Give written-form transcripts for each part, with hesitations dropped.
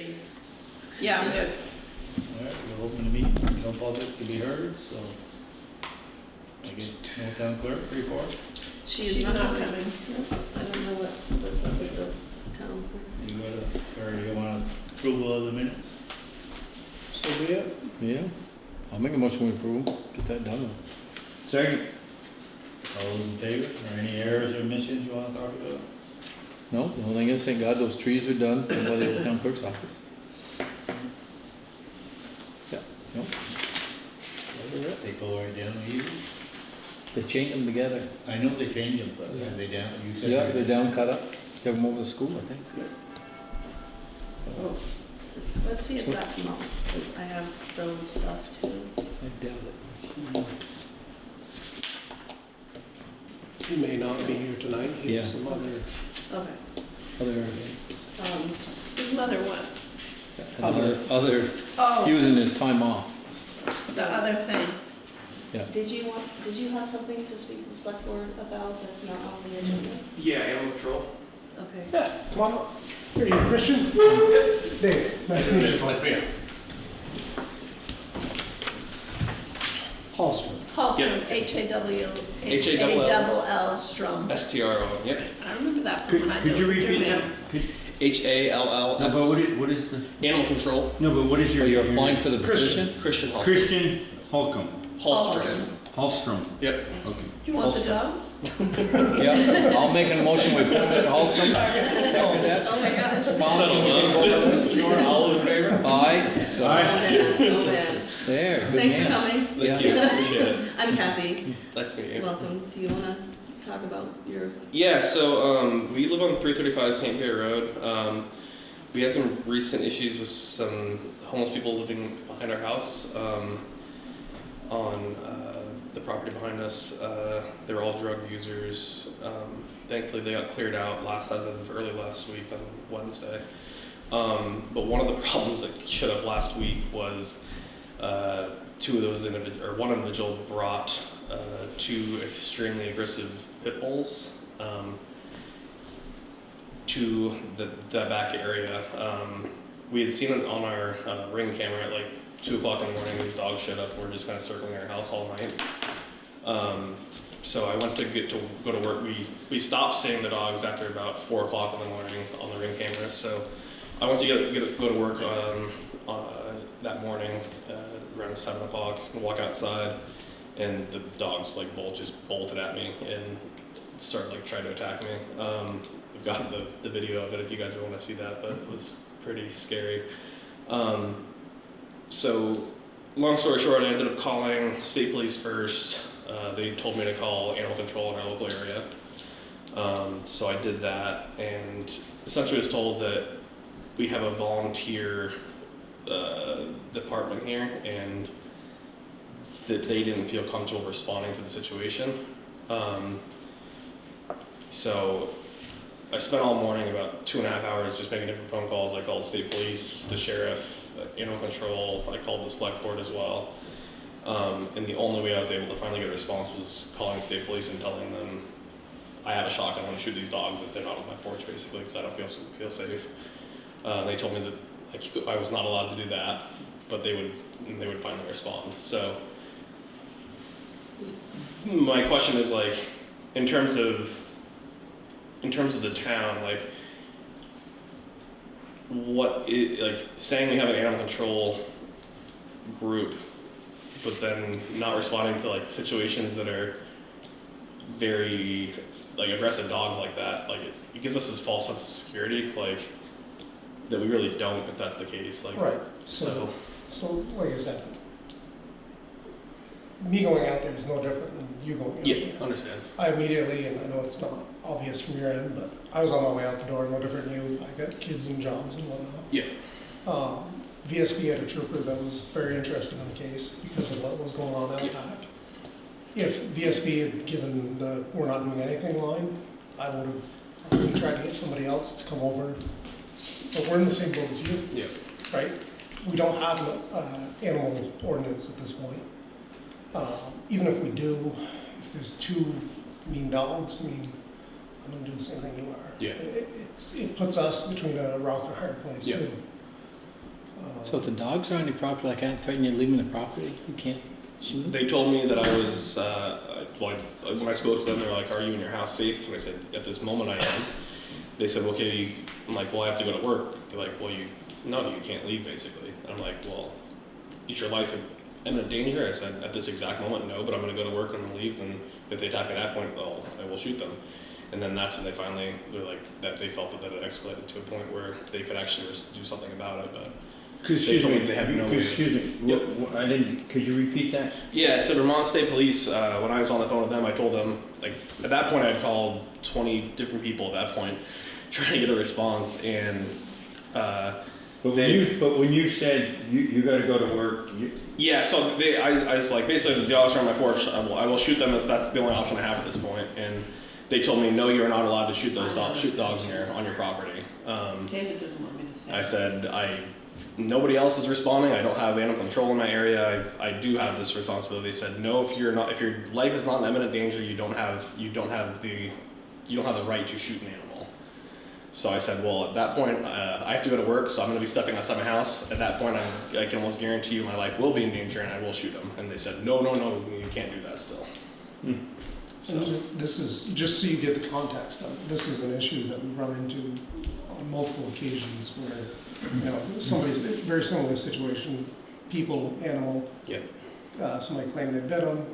3. Yeah, I'm good. All right, we'll open the meeting, no public to be heard, so I guess no town clerk report. She's not coming. I don't know what's up with the town. You got or you want approval of the minutes? So be it. Yeah, I'll make a motion to approve, get that done. Second. All those in favor, or any errors or omissions you wanna talk about? No, the only thing is, thank God those trees are done by the town clerk's office. Yeah, no, They go right down easy. they chained them together. I know they changed them, but are they down, you said. Yeah, they're down, cut up, took them over to school, I think. Oh. Let's see if that's mom, because I have thrown stuff too. I doubt it. He may not be here tonight. He has Yeah. some other. Okay. Other, His mother what? other, Oh, using his time off. the other things. Yeah. Did you have something to speak to the select board about that's not on the agenda? Yeah, animal control. Okay. Yeah, come on up. Are you Christian? Dave, nice to meet you. Nice to meet you. Hallstrom. Hallstrom, Yep. H-A-L-L, Strom. STRO, yep. I remember that from when I Could you did repeat that? HALL. No, but what is the, Animal control. no, but what is So your? you're applying for the Christian. position? Christian Hall. Christian Holcomb, Hallstrom. Hallstrom, Yep. okay. Do you want the Hallstrom. job? Yeah, I'll make a motion, we put him at the Holcomb. Second that. Oh my gosh. Tom, can you take both of those? All in favor? Aye. Oh man. There, good Thanks for man. coming. Thank you, appreciate it. I'm Kathy. Nice to meet you. Welcome. Do you want to talk about your... Yeah, so we live on 335 St. Pierre Road. We had some recent issues with some homeless people living behind our house on the property behind us. They were all drug users. Thankfully, they got cleared out as of early last week on Wednesday. But one of the problems that showed up last week was one individual brought 2 extremely aggressive pit bulls to the back area. We had seen it on our ring camera at like 2 o'clock in the morning. These dogs showed up and were just kind of circling our house all night. So I went to go to work. We stopped seeing the dogs after about 4 o'clock in the morning on the ring camera. So I went to go to work that morning around 7 o'clock and walk outside, and the dogs like just bolted at me and started like trying to attack me. We've got the video of it if you guys want to see that, but it was pretty scary. So long story short, I ended up calling state police first. They told me to call animal control in our local area. So I did that, and essentially was told that we have a volunteer department here, and that they didn't feel comfortable responding to the situation. So I spent all morning, about 2.5 hours, just making different phone calls. I called state police, the sheriff, animal control. I called the select board as well. And the only way I was able to finally get a response was calling state police and telling them I have a shotgun, I want to shoot these dogs if they're not on my porch, basically, because I don't feel safe. They told me that I was not allowed to do that, but they would finally respond. So my question is, like, in terms of the town, like, saying we have an animal control group, but then not responding to like situations that are very like aggressive dogs like that, like it gives us this false sense of security, like that we really don't if that's the case. Like, Right. So like I said, me going out there is no different than you going out there. understand. I immediately, and I know it's not obvious from your end, but I was on my way out the door, no different than you. I got kids and jobs and whatnot. Yeah. VSB had a trooper that was very interested in the case because of what was going on out back. If VSB had given the "we're not doing anything" line, I would have probably tried to get somebody else to come over. But we're in the same boat as you, Yeah. right? We don't have an animal ordinance at this point. Even if we do, if there's 2 mean dogs, I mean, I'm gonna do the same thing you are. Yeah. It puts us between a rock and a hard place Yeah. too. So if the dogs are on your property, like I can't threaten you leaving the property, you can't shoot them? They told me that I was, when I spoke to them, they were like, are you in your house safe? And I said, at this moment I am. They said, okay, I'm like, well, I have to go to work. They're like, well, you can't leave, basically. And I'm like, well, is your life in imminent danger? I said, at this exact moment, no, but I'm gonna go to work, I'm gonna leave, and if they attack me at that point, well, I will shoot them. And then that's when they're like, that they felt that it escalated to a point where they could actually do something about it, but. Excuse told me me, they have no way. excuse me, I didn't, could you repeat that? Yeah, so Vermont State Police, when I was on the phone with them, I told them, like, at that point I'd called 20 different people at that point, trying to get a response, and, But when you said you gotta go to work, yeah, so I was like, basically the dogs are on my porch, I will shoot them, that's the only option I have at this point, and they told me, no, you're not allowed to shoot those dogs, on your property. David doesn't want me to say. I said, nobody else is responding. I don't have animal control in my area. I do have this responsibility. They said, no, if your life is not in imminent danger, you don't have the right to shoot an animal. So I said, well, at that point, I have to go to work, so I'm going to be stepping outside my house. At that point, I can almost guarantee you my life will be in danger, and I will shoot them. And they said, no, you can't do that still. So. And this is, just so you get the context of it, this is an issue that we run into on multiple occasions where, you know, somebody's in a very similar situation, people, animal. Yeah. Somebody claimed they bit them.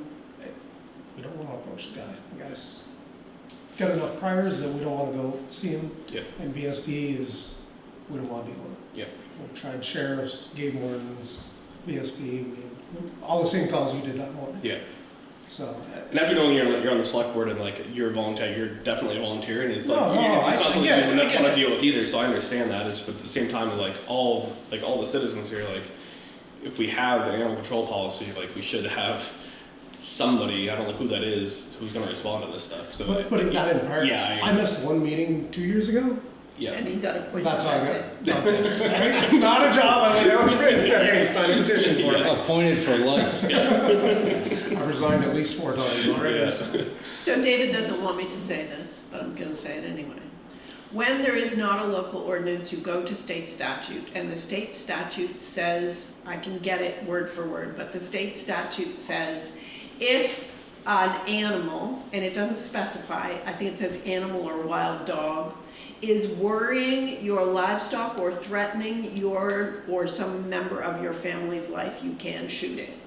We don't want to approach the guy. The guy's got enough priors that we don't want to go see him. Yeah. And VSP is, we don't want to deal with it. Yeah. We've tried sheriffs, game wardens, VSP, all the same calls you did that morning. Yeah. So. And after knowing you're on the select board and like you're a volunteer, you're definitely a volunteer, and it's like it's not something you want to deal with either. So I understand that. But at the same time, like all the citizens here, like if we have an animal control policy, like we should have somebody, I don't know who that is, who's going to respond to this stuff. So putting that in part, yeah, I missed one meeting 2 years ago. Yeah. And he got appointed That's how I that got. day. Not a job. I went out and said, "Hey, sign a petition for it." Appointed for life. I've resigned at least 4 times already. Yeah. So David doesn't want me to say this, but I'm gonna say it anyway. When there is not a local ordinance, you go to state statute, and the state statute says, I can get it word for word, but the state statute says, if an animal, and it doesn't specify, I think it says animal or wild dog, is worrying your livestock or threatening your or some member of your family's life, you can shoot it.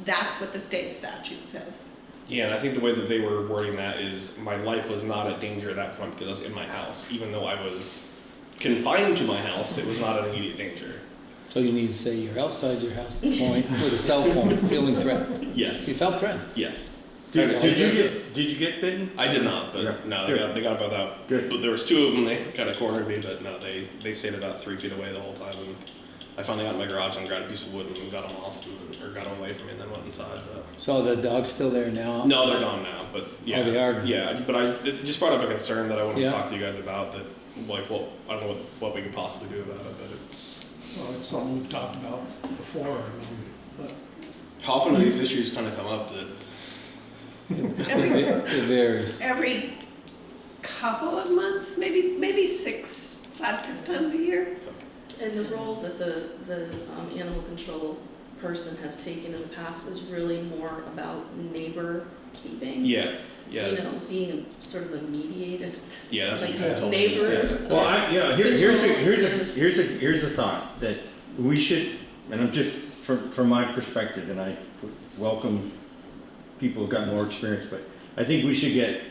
That's what the state statute says. Yeah, and I think the way that they were wording that is my life was not at danger at that point because I was in my house. Even though I was confined to my house, it was not an immediate danger. So you need to say you're outside your house at the point with a cell phone, feeling threatened. Yes. You felt threatened. Yes. Did you get bitten? I did not, but Yeah. no, Good. they got about that. Good. But there was 2 of them. They kind of cornered me, but no, they stayed about 3 feet away the whole time. And I finally got in my garage and grabbed a piece of wood and got them off, or got them away from me, and then went inside. But. So the dog's still there now? No, they're gone now. But yeah, Oh, they are? Yeah, but it just brought up a concern that I want to Yeah. talk to you guys about. That like, well, I don't know what we could possibly do about it, but it's. Well, it's something we've talked about before. I mean, but How often do these issues kind of come up that? It varies. Every couple of months, maybe 5-6 times a year. And the role that the animal control person has taken in the past is really more about neighbor keeping. Yeah. You know, being sort of a mediator. Yeah, that's like what you kind of told me. neighbor. Well, here's the thought that we should, and I'm just from my perspective, and I welcome people who've got more experience, but I think we should get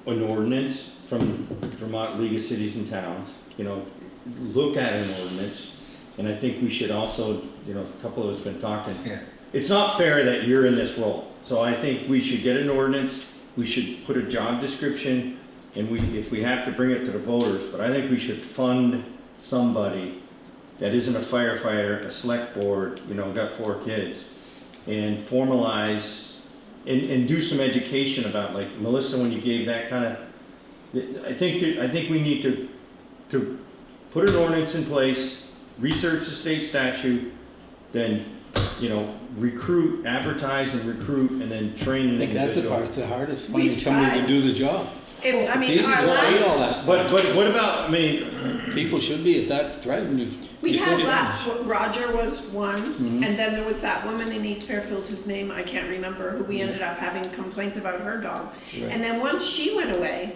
an ordinance from Vermont League of Cities and Towns. You know, look at an ordinance, and I think we should also, you know, a couple of us been talking. Yeah. It's not fair that you're in this role, so I think we should get an ordinance. We should put a job description, and if we have to bring it to the voters, but I think we should fund somebody that isn't a firefighter, a select board, you know, got 4 kids, and formalize and do some education about, like Melissa, when you gave that kind of, I think we need to put an ordinance in place, research the state statute, then, you know, advertise and recruit, and then train an I think that's the individual. part that's the hardest, finding We've somebody to tried. do the job. I It's mean, easy our to state last, all that But, stuff. what about, I mean, People should be, if that threatened, we If had it is- last, Roger was one, Mhm. and then there was that woman in East Fairfield whose name I can't remember, who we ended up having complaints about her dog. Right. And then once she went away,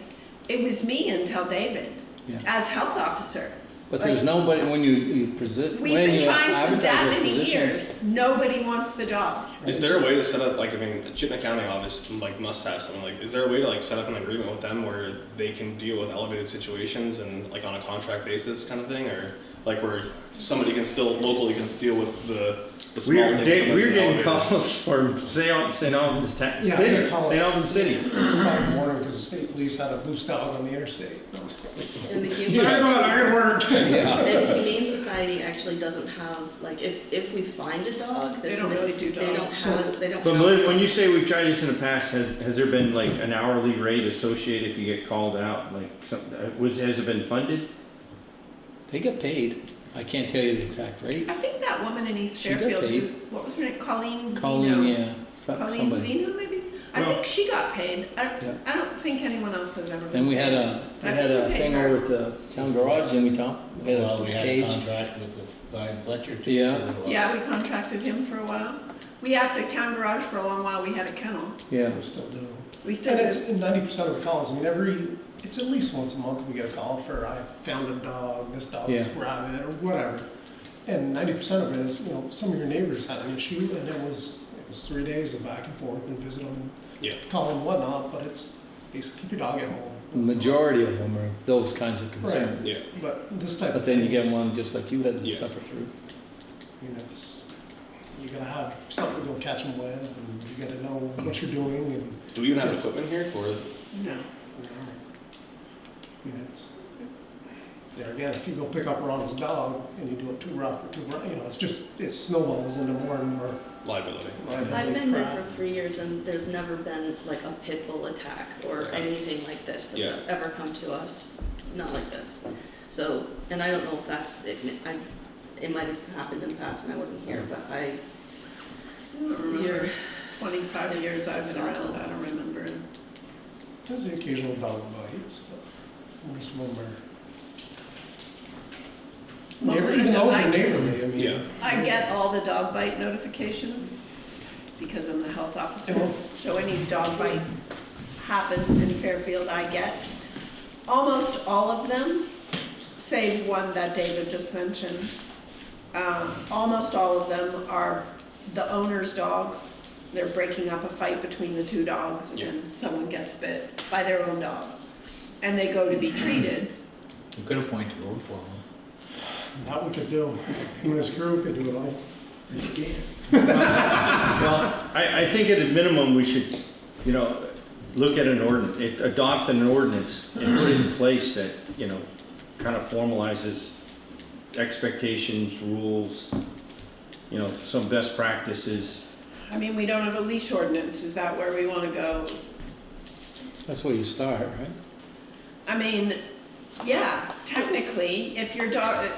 it was me until David, Yeah. as health officer. but there's nobody, when you present, We've when been you trying for advertise that those many positions. years, nobody wants the dog. Is there a way to set up, like, I mean, Chittenden County office, like, must have something, like, is there a way to, like, set up an agreement with them where they can deal with elevated situations and, like, on a contract basis kind of thing, or, like, where somebody can still, locally can deal with the small things? we were like getting elevators? calls from St. Albans Yeah, I got a City, call St. Albans City. at 6 o'clock in the morning because the state police had a loose dog on the interstate. And the Sorry Humane, about it, I gotta work. Yeah, and the Humane Society actually doesn't have, like, if we find a dog They that's. don't really do They don't dogs. have, they don't But have. Melissa, when you say we've tried this in the past, has there been like an hourly rate associated if you get called out? Like, has it been funded? they get paid. I can't tell you the exact rate. I think that woman in East She got Fairfield, paid. what was her name, Colleen Vino? Colleen, yeah, Colleen somebody. Vino, maybe? I Well- think she got paid. Yeah. I don't think anyone else has ever been Then we had paid. a, I think we paid thing her. over at the town garage, didn't we, Tom? We had Well, a we had a cage. contract with the guy in Fletcher. too, Yeah. for a while. Yeah, we contracted him for a while. We at the town garage for a long while, we had a kennel. Yeah, We still do. We still And do. it's 90% of the calls, I mean, it's at least once a month we get a call for, I found a dog, this dog's Yeah. rabid, or whatever. And 90% of it is, some of your neighbors had an issue, and it was 3 days of back and forth and visit them, Yeah. call and whatnot, but it's basically keep your dog at home. the majority of them are those kinds of concerns. Yeah. But this type of But then you thing get is- one just like you had to Yeah. suffer through. I mean, you gotta have something to go catch them with, and you gotta know what you're doing, and, Do we even have equipment here for, No. I mean, there again, if you go pick up Ron's dog and you do it too rough or too rough, it snowballs into more and more liability? I've liability been there crap. for 3 years and there's never been like a pit bull attack or Yeah. anything like this that's Yeah. ever come to us, not like this. So, and I don't know if that's, it might have happened in the past and I wasn't here, but I don't remember. you're, 25 It's years I've just been around, awful. I don't remember. There's the occasional dog bites, but most of them are. Most of Even them those I- are neighborly, I mean. Yeah. I get all the dog bite notifications because I'm the health officer. Yeah. So any dog bite happens in Fairfield, I get. Almost all of them, save one that David just mentioned, almost all of them are the owner's dog. They're breaking up a fight between the two dogs and then someone gets bit by their own dog. And they go to be treated. You could appoint a road foreman. That we could do, him and his crew could do it all. Well, I think at a minimum, we should, look at an ordinance, adopt an ordinance and put it in place that, kind of formalizes expectations, rules, some best practices. I mean, we don't have a leash ordinance, is that where we wanna go? That's where you start, right? I mean, yeah, technically, if your dog,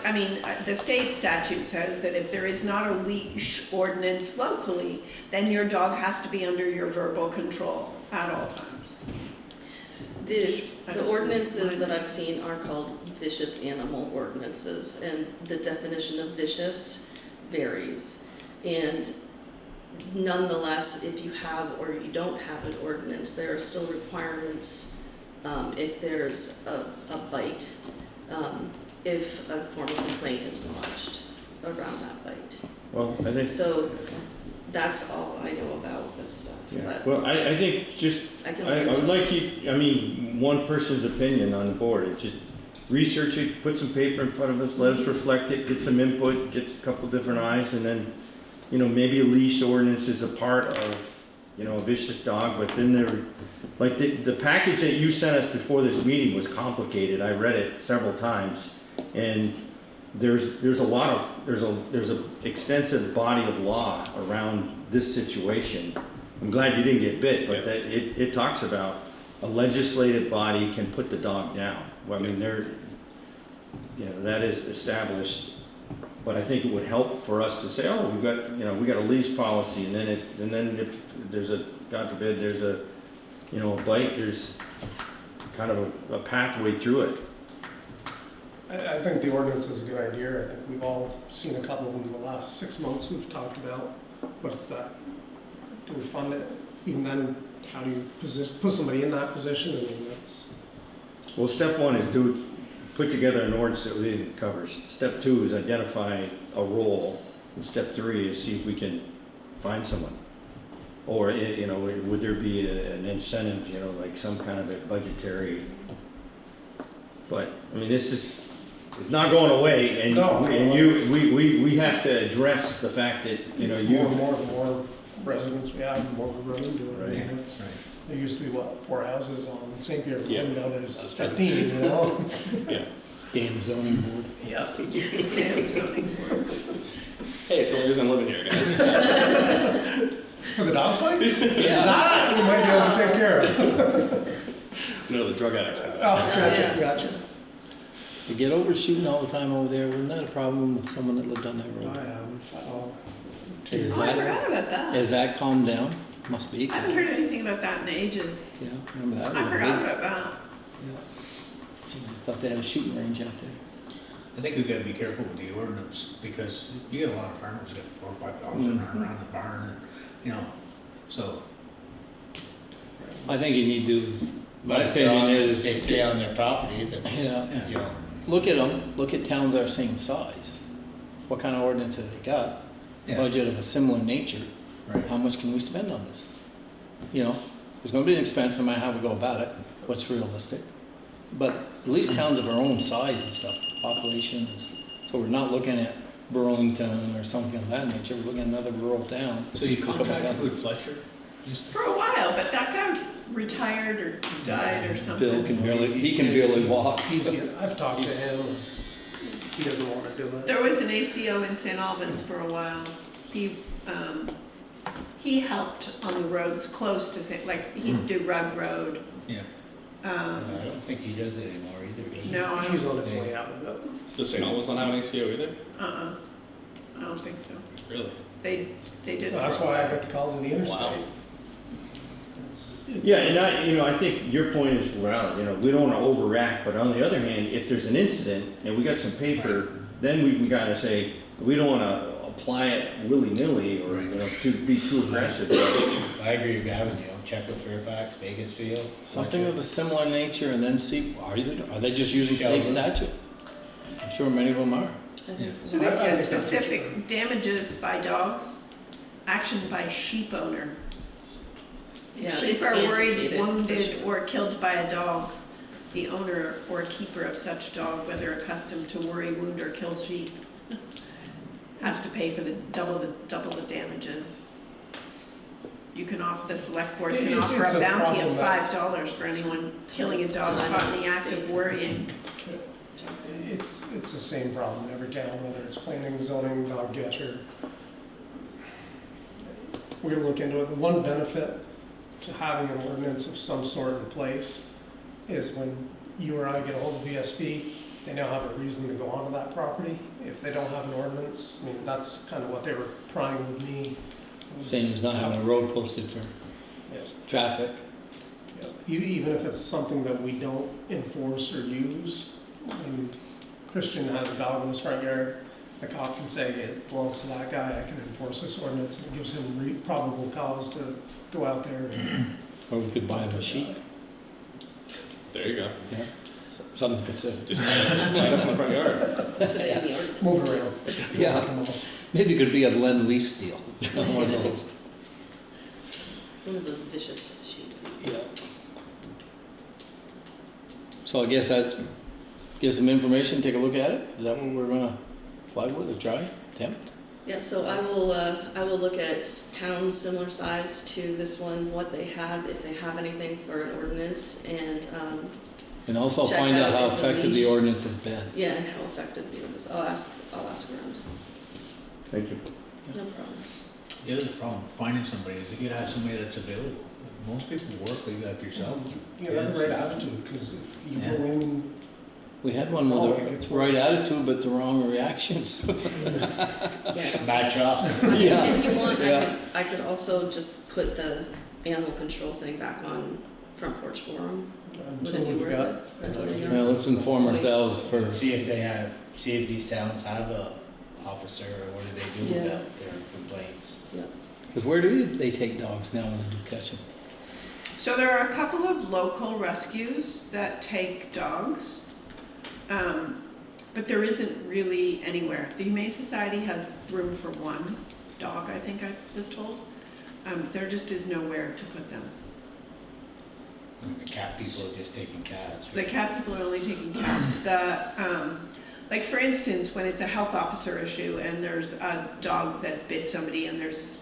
the state statute says that if there is not a leash ordinance locally, then your dog has to be under your verbal control at all times. the ordinances that I've seen are called vicious animal ordinances and the definition of vicious varies. And nonetheless, if you have or you don't have an ordinance, there are still requirements if there's a bite, if a formal complaint is lodged around that bite. Well, I think, So that's all I know about this stuff, but well, I think just, I can I look would into it. like you, one person's opinion on the board, just research it, put some paper in front of us, let us reflect it, get some input, get a couple different eyes, and then, maybe a leash ordinance is a part of, a vicious dog, but then there, like the package that you sent us before this meeting was complicated, I read it several times, and there's a extensive body of law around this situation. I'm glad you didn't get bit, but Yeah. that it talks about a legislative body can put the dog down. Well, I mean, that is established, but I think it would help for us to say, oh, we got a leash policy, and then if there's God forbid, there's a bite, there's kind of a pathway through it. I think the ordinance is a good idea. I think we've all seen a couple of them in the last 6 months we've talked about. But it's that, do we fund it? Even then, how do you put somebody in that position? I mean, that's, Well, step one is put together an ordinance that really covers. Step two is identify a role. And step three is see if we can find someone. Or, you know, would there be an incentive, you know, like some kind of a budgetary. But, I mean, this is, it's not going away, and, No, we have to address the fact that, you know, it's more and more, the more residents we have, the more we run into it. I mean, Right. it's, there used to be, 4 houses on St. Pierre, Yeah. now there's That's 15, you know? Yeah. Damn zoning board. Yeah. Damn zoning board. Hey, it's the only reason I'm living here, guys. For the dog fights? Yeah. That we might be able to take care of. No, the drug addicts have Oh, it. gotcha, gotcha. You get over shooting all the time over there, wasn't that a problem with someone that lived on that Oh, road? yeah, oh. Is Oh, I that, forgot about that. is that calmed down? Must be, I haven't 'cause- heard anything about that in ages. yeah, remember that I was a forgot big, about that. yeah. Somebody thought they had a shooting range out there. I think we've got to be careful with the ordinance, because you get a lot of farmers that got 4 or 5 dogs Mhm. running around the barn, and, you know, so. I think you need to, my But if they're opinion on, is, they stay on their property, that's, yeah, you know, look at them, look at towns our same size. What kind of ordinance have they got? Yeah. Budget of a similar nature. Right. How much can we spend on this? You know, there's gonna be an expense no matter how we go about it, what's realistic. But at least towns of our own size and stuff, population and stuff. So we're not looking at Burlington or something of that nature, we're looking at another rural town. So you Couple contacted thousand. with Fletcher? For a while, but that guy retired or died or something. Bill can barely, he can barely walk. I've talked to him, he doesn't wanna do it. There was an ACO in St. Albans for a while. He helped on the roads close to St., like, he'd do Rug Road. Yeah. I don't think he does it anymore either. No, I He's don't, on his way out of it. Does St. Albans not have an ACO either? I don't think so. Really? They did. That's why I got the call to the interstate. Wow. It's- Yeah, and I think your point is valid, you know, we don't wanna overact, but on the other hand, if there's an incident and we got some paper, then we can kinda say, we don't wanna apply it willy-nilly or, you know, to be too aggressive. I agree with Gavin, you know, check with Fairfax, Bakersfield. Something of a similar nature and then see, are they just using state Sheldon. statute? I'm sure many of them are. So they said specific damages by dogs, action by sheep owner. Yeah, Sheep it's are worried, antiquated. wounded, or killed by a dog. The owner or keeper of such dog, whether accustomed to worry, wound, or kill sheep, has to pay for the double the damages. You can offer, the select board can It's- offer it's a a bounty of problem that- $5 for anyone killing a dog caught in the act of worrying. It's the same problem in every town, whether it's planning, zoning, dog catcher. We're gonna look into it. The one benefit to having an ordinance of some sort in place is when you or I get a hold of VSB, they now have a reason to go onto that property. If they don't have an ordinance, I mean, that's kind of what they were trying with me. Same as not having a road posted for Yes. traffic. Even if it's something that we don't enforce or use, when Christian has a dog in his front yard, the cop can say it belongs to that guy, I can enforce this ordinance, and it gives him probable cause to go out there. Or we could buy them a sheep, There you go. yeah, something to consider. Just tie it up in the front yard. Put it in the ordinance. Move around. Yeah. Maybe it could be a lend-lease deal, one of those. One of those vicious sheep. Yeah. So I guess that's, get some information, take a look at it, is that what we're gonna fly with or try, attempt? Yeah, so I will look at towns similar size to this one, what they have, if they have anything for an ordinance, and, And also Check find out out how effective the information. ordinance has been. yeah, and how effective the ordinance, I'll ask around, Thank you. no problem. The other problem, finding somebody, is you gotta have somebody that's available. Most people work, like yourself. You have the right attitude, because if you go in, We had one Oh, it with gets the right worse. attitude, but the wrong reactions. Yeah. Match up. Yeah. If you want, Yeah. I could also just put the animal control thing back on front porch forum? Would Until it be we've worth got, it? Until they Well, let's inform ourselves first. See if these towns have a officer, or what do they do Yeah. about their complaints? Because where do they take dogs now when they do catch them? So there are a couple of local rescues that take dogs, but there isn't really anywhere. The Humane Society has room for one dog, I think I was told. There just is nowhere to put them. The cat people are just taking cats. The cat people are only taking cats. Like for instance, when it's a health officer issue and there's a dog that bit somebody and there's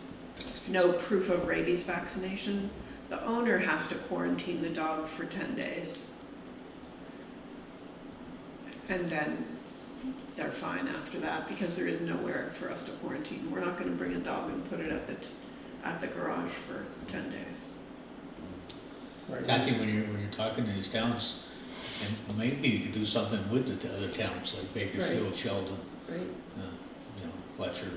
no proof of rabies vaccination, the owner has to quarantine the dog for 10 days. And then they're fine after that because there is nowhere for us to quarantine. We're not gonna bring a dog and put it at the garage for 10 days. right, I think when you're talking to these towns, and maybe you could do something with the other towns, like Bakersfield, Sheldon, Right? you know, Fletcher.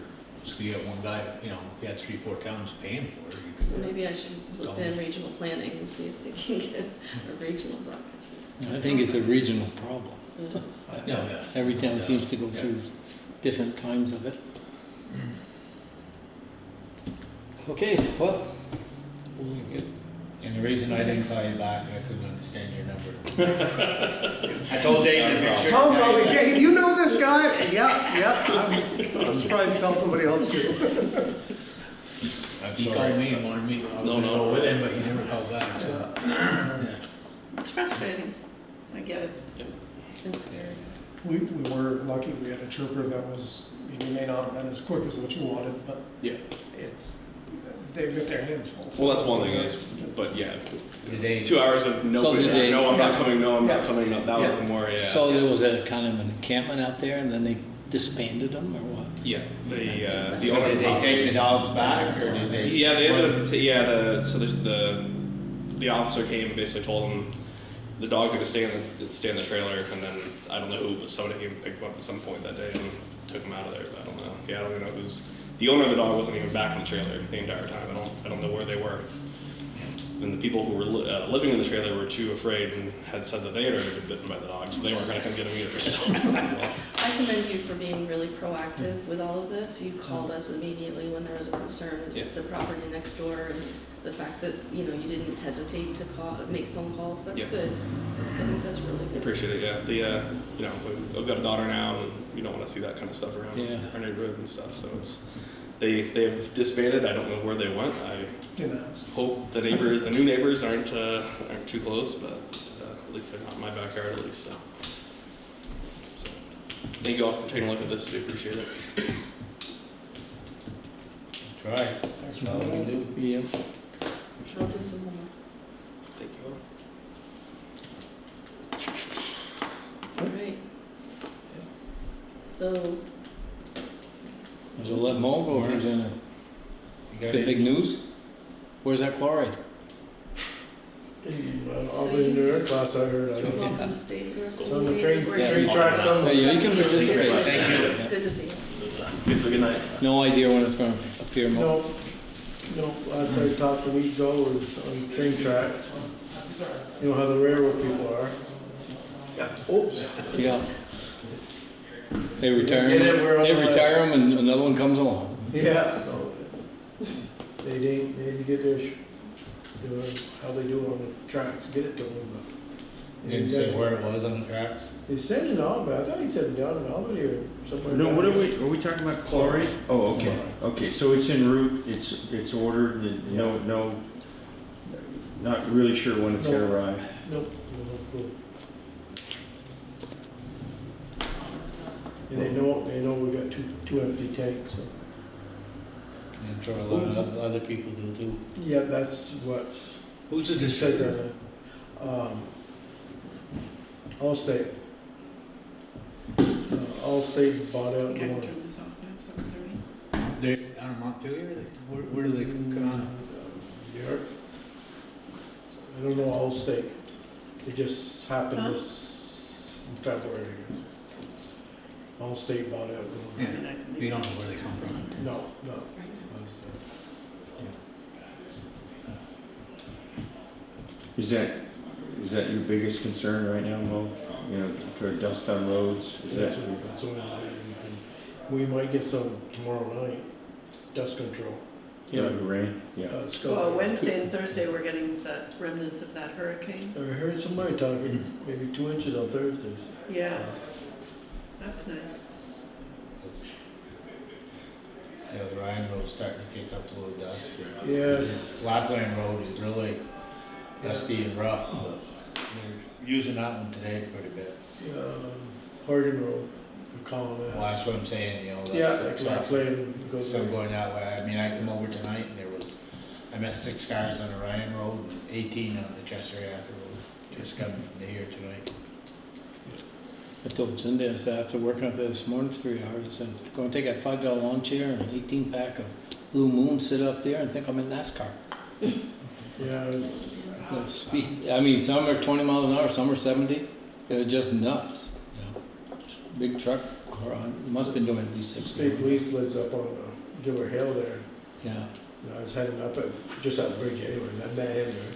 So you have one guy, you know, if you had 3, 4 towns paying for it, you could. So maybe I should look in regional planning and see if they can get a regional dog catcher. I think it's a regional problem. It is. Yeah. Every town seems to go through different times of it. Okay, well, And the reason I didn't call you back, I couldn't understand your number. I told Dave to make sure. Tom called me, Dave, you know this guy? Yeah, I'm surprised he called somebody else too. I'm He sorry. called me and wanted me, I was gonna go with him, but he never called back, so. Yeah. It's frustrating. I get it. It's scary. We were lucky, we had a trooper that was, I mean, he may not have been as quick as what you wanted, but Yeah. they've got their hands full. Well, that's one thing is, but yeah, Did they, 2 hours of no, So did they- no, I'm not Yeah. coming, no, I'm not Yeah. coming, no, that was the more, yeah. so there was a kind of an encampment out there and then they disbanded them or what? Yeah, the so owner. did they take the dogs back, or did they? Yeah, they ended up, so the officer came and basically told him the dog's gonna stay in the trailer, and then I don't know who, but somebody came and picked him up at some point that day and took him out of there. But I don't know. Yeah, I don't even know who's. The owner of the dog wasn't even back in the trailer the entire time. I don't know where they were. And the people who were living in the trailer were too afraid and had said that they had already been bitten by the dog, so they weren't gonna come get him either. So. I commend you for being really proactive with all of this. You called us immediately when there was a concern Yeah. with the property next door, and the fact that, you know, you didn't hesitate to make phone calls, that's Yeah. good. I think that's really I good. appreciate it. Yeah, you know, I've got a daughter now, and you don't want to see that kind of stuff around Yeah. our neighborhood and stuff. So they've disbanded. I don't know where they went. I Didn't ask. hope the new neighbors aren't too close, but at least they're not in my backyard at least. So thank you all for taking a look at this. We appreciate it. Try. That's all we can do. Yeah. I'll do some homework. Thank you all. All right. So, So let Mo go if he's gonna, You got the it? big news? Where's that chloride? I'll be in there, last I heard. you're welcome to stay for the rest of It's the on the meeting. train, Great. train tracks on Yeah, the. you can participate. Thank you. Yeah. Good to see you. Please have a good night. No idea when it's gonna appear, Mo? No, last I talked a week ago was on train tracks. You know how the railroad people are. Oops. Yeah. They retire Get it, we're on they the- retire them and another one comes along. Yeah. So, they need to get their, you know, how they do on the tracks, get it to them, but. Didn't say where it was on the tracks. They said in Albany, I thought he said down in Albany or somewhere. No, down what are there. we talking about chloride? Oh, okay, okay, so it's en route, it's ordered, no, not really sure when it's gonna arrive. Nope, no clue. And they know we got two empty tanks, so. I'm sure a lot of other people do too. Yeah, that's what Who's the it says distributor? on it. Allstate. Allstate bought out Okay, one. turn this off now, 7:30. They're out of Montpelier, where do they come out of? York. I don't know Allstate. It just happened this in February, I guess. Allstate bought out one. Yeah, you don't know where they come from. No, no. Is that your biggest concern right now, Mo? You know, for dust on roads? Is That's that, what we might get some tomorrow night, dust control. yeah, the rain? Yeah. It's got- Well, Wednesday and Thursday, we're getting the remnants of that hurricane. I heard somebody talking, maybe 2 inches on Thursdays. Yeah, that's nice. Yeah, the Ryan Road's starting to kick up a little dust. Yeah, Lapland Road is really dusty and rough, but they're using that one today quite a bit. Harding Road, we're calling Well, that. that's what I'm saying, you know, Yeah, that's Lapland goes some there. going that way. I mean, I come over tonight and I met 6 cars on the Ryan Road, and 18 on the Chester Ave Road, just coming from here tonight. I told Cindy, I said, after working up there this morning for 3 hours, I said, go and take that $5 lawn chair and an 18-pack of Blue Moon, sit up there and think I'm in NASCAR. Yeah, The speed, I mean, some are 20 miles an hour, some are 70. It was just nuts, you know. Big truck, must have been doing at least 60. state police lives up on Gilbert Hill there. Yeah. And I was heading up at, just that bridge anyway, and I met him there.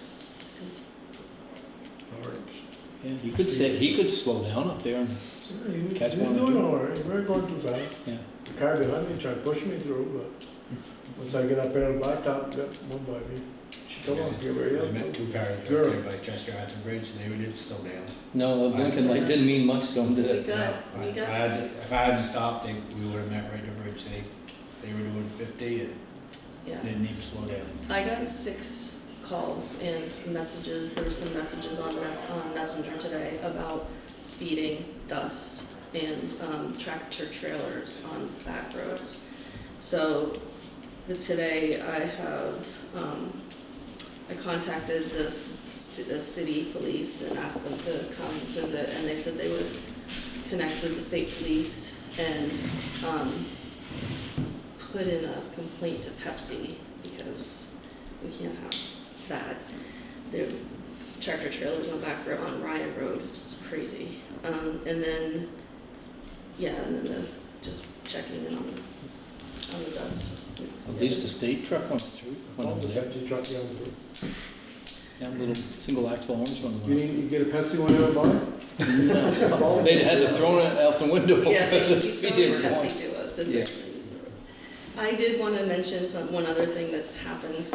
Yeah, he could slow down up there and, Catch He was one or doing two. all right, we weren't going too fast. yeah. The car behind me tried to push me through, but once I get up there on the blacktop, got one by me. She come on, Gilbert I Hill. met 2 cars right Girl. there by Chester Ave Bridge, and they did slow down. No, the blinking light didn't mean much to him, did it? We got, If I hadn't stopped, we would have met right at the bridge. They were doing 50 and yeah. didn't even slow down. I got 6 calls and messages, there were some messages on Messenger today about speeding, dust, and tractor trailers on back roads. So today I have, I contacted the city police and asked them to come visit, and they said they would connect with the state police and put in a complaint to Pepsi because we can't have that. There are tractor trailers on back road on Ryan Road, which is crazy. And then just checking in on the dust. At least the state truck went through, when I was there. Empty truck down the road. Yeah, little single axle orange one. You need, you get a Pepsi when you buy? No, they'd had to throw it out the window Yeah, they because of keep the speed throwing they were going. Pepsi to us if Yeah. they're gonna use the road. I did want to mention one other thing that's happened,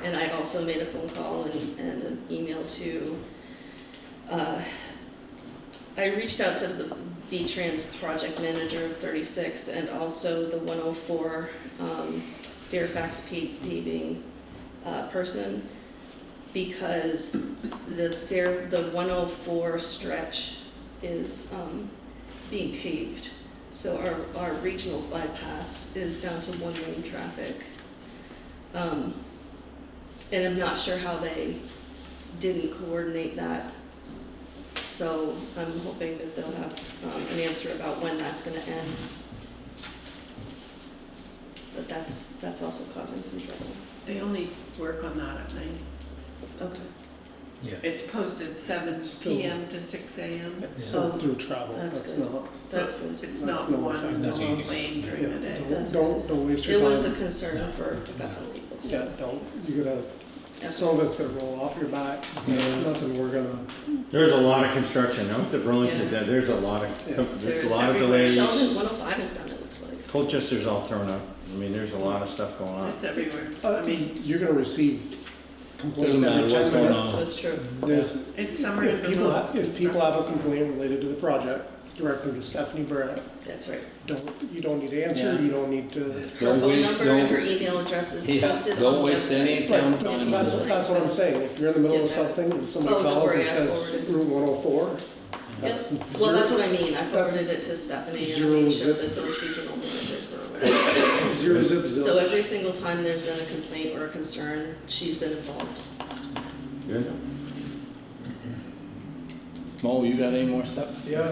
and I also made a phone call and an email to, I reached out to the V-Trans project manager of 36 and also the 104 Fairfax paving person, because the 104 stretch is being paved. So our regional bypass is down to 1-lane traffic. And I'm not sure how they didn't coordinate that. So I'm hoping that they'll have an answer about when that's gonna end. But that's also causing some trouble. They only work on that at night. Okay. It's posted 7 Still- PM to 6 AM. It's still through travel, That's that's good. not. That's good. It's That's not no one effect on us. lane during the day. That's Don't waste your It time. was a concern for a couple of people. so- Yeah, don't, you gotta, Yeah. some of it's gonna roll off your back, 'cause that's nothing we're gonna, There's a lot of construction, out the Burlington, Yeah. there's a lot of, Yeah. there's a There's lot of everywhere. delays. Sheldon 105 is done, it looks like. Colchester's all torn up, I mean, there's a lot of stuff going on. It's everywhere. I mean, you're gonna receive complaints Doesn't every matter what's 10 going minutes. on. That's true. There's, it's summer in if the people most have, if people have a complaint related to the project, direct them to Stephanie Barrett. That's right. You don't need to answer, Yeah. you don't need to. Her Don't phone waste- number and don't- her email address is Yeah, posted on the don't waste website. any town Right, time. that's what I'm saying, if you're in the middle of Get that. something and somebody Oh, don't calls worry, and I says forwarded. Route 104, Yep. that's Well, that's zero, what I mean. I that's forwarded it to Stephanie and zero made sure zip. that those regional managers were aware. zero zip zilch. So every single time there's been a complaint or a concern, she's been involved. Good. So, Mo, you got any more stuff? Yeah,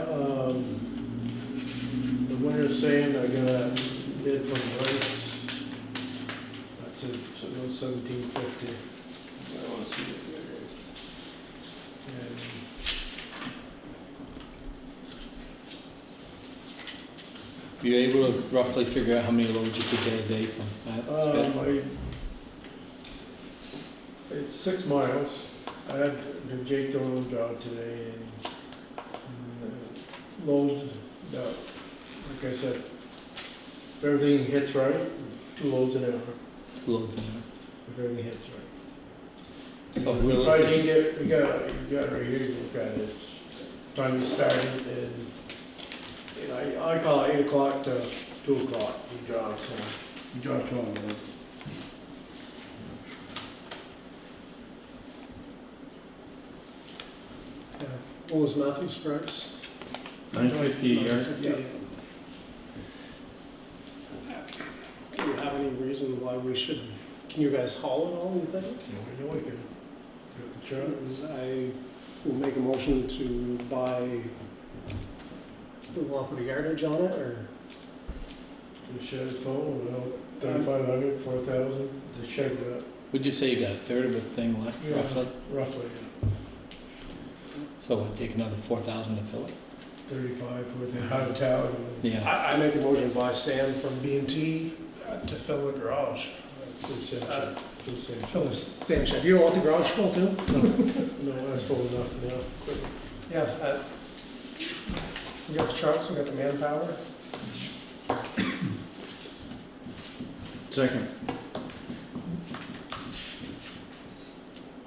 the winter's saying I got a bid from Rice. That's it, so it was 1750. I wanna see what it is. And You able to roughly figure out how many loads you could get a day from that spit? it's 6 miles, I had the Jake Dolan job today and loads, like I said, if everything hits right, 2 loads an hour, Loads in there. if everything hits right. So You probably realistic, didn't get, you got it right here, you look at it, it's time you started and, you know, I call it 8 o'clock to 2 o'clock, you job, so, you job 12 loads. Yeah. What was Matthew's price? $9.50 a yard. Yeah. Do you have any reason why we should, can you guys haul it all, you think? I know we can, get the truck. I will make a motion to buy, we want to put a yardage on it, or? The shed full, about 3,500, 4,000, the shed got, would you say you got a third of a thing left, Yeah. roughly? roughly, So it'd take another 4,000 to fill it? 35 for the hot town. Yeah. I make a motion to buy sand from B&T to fill the garage. Fill the sand shed. You don't want the garage full too? No, that's full enough now. Yeah, we got the trucks, we got the manpower. Second.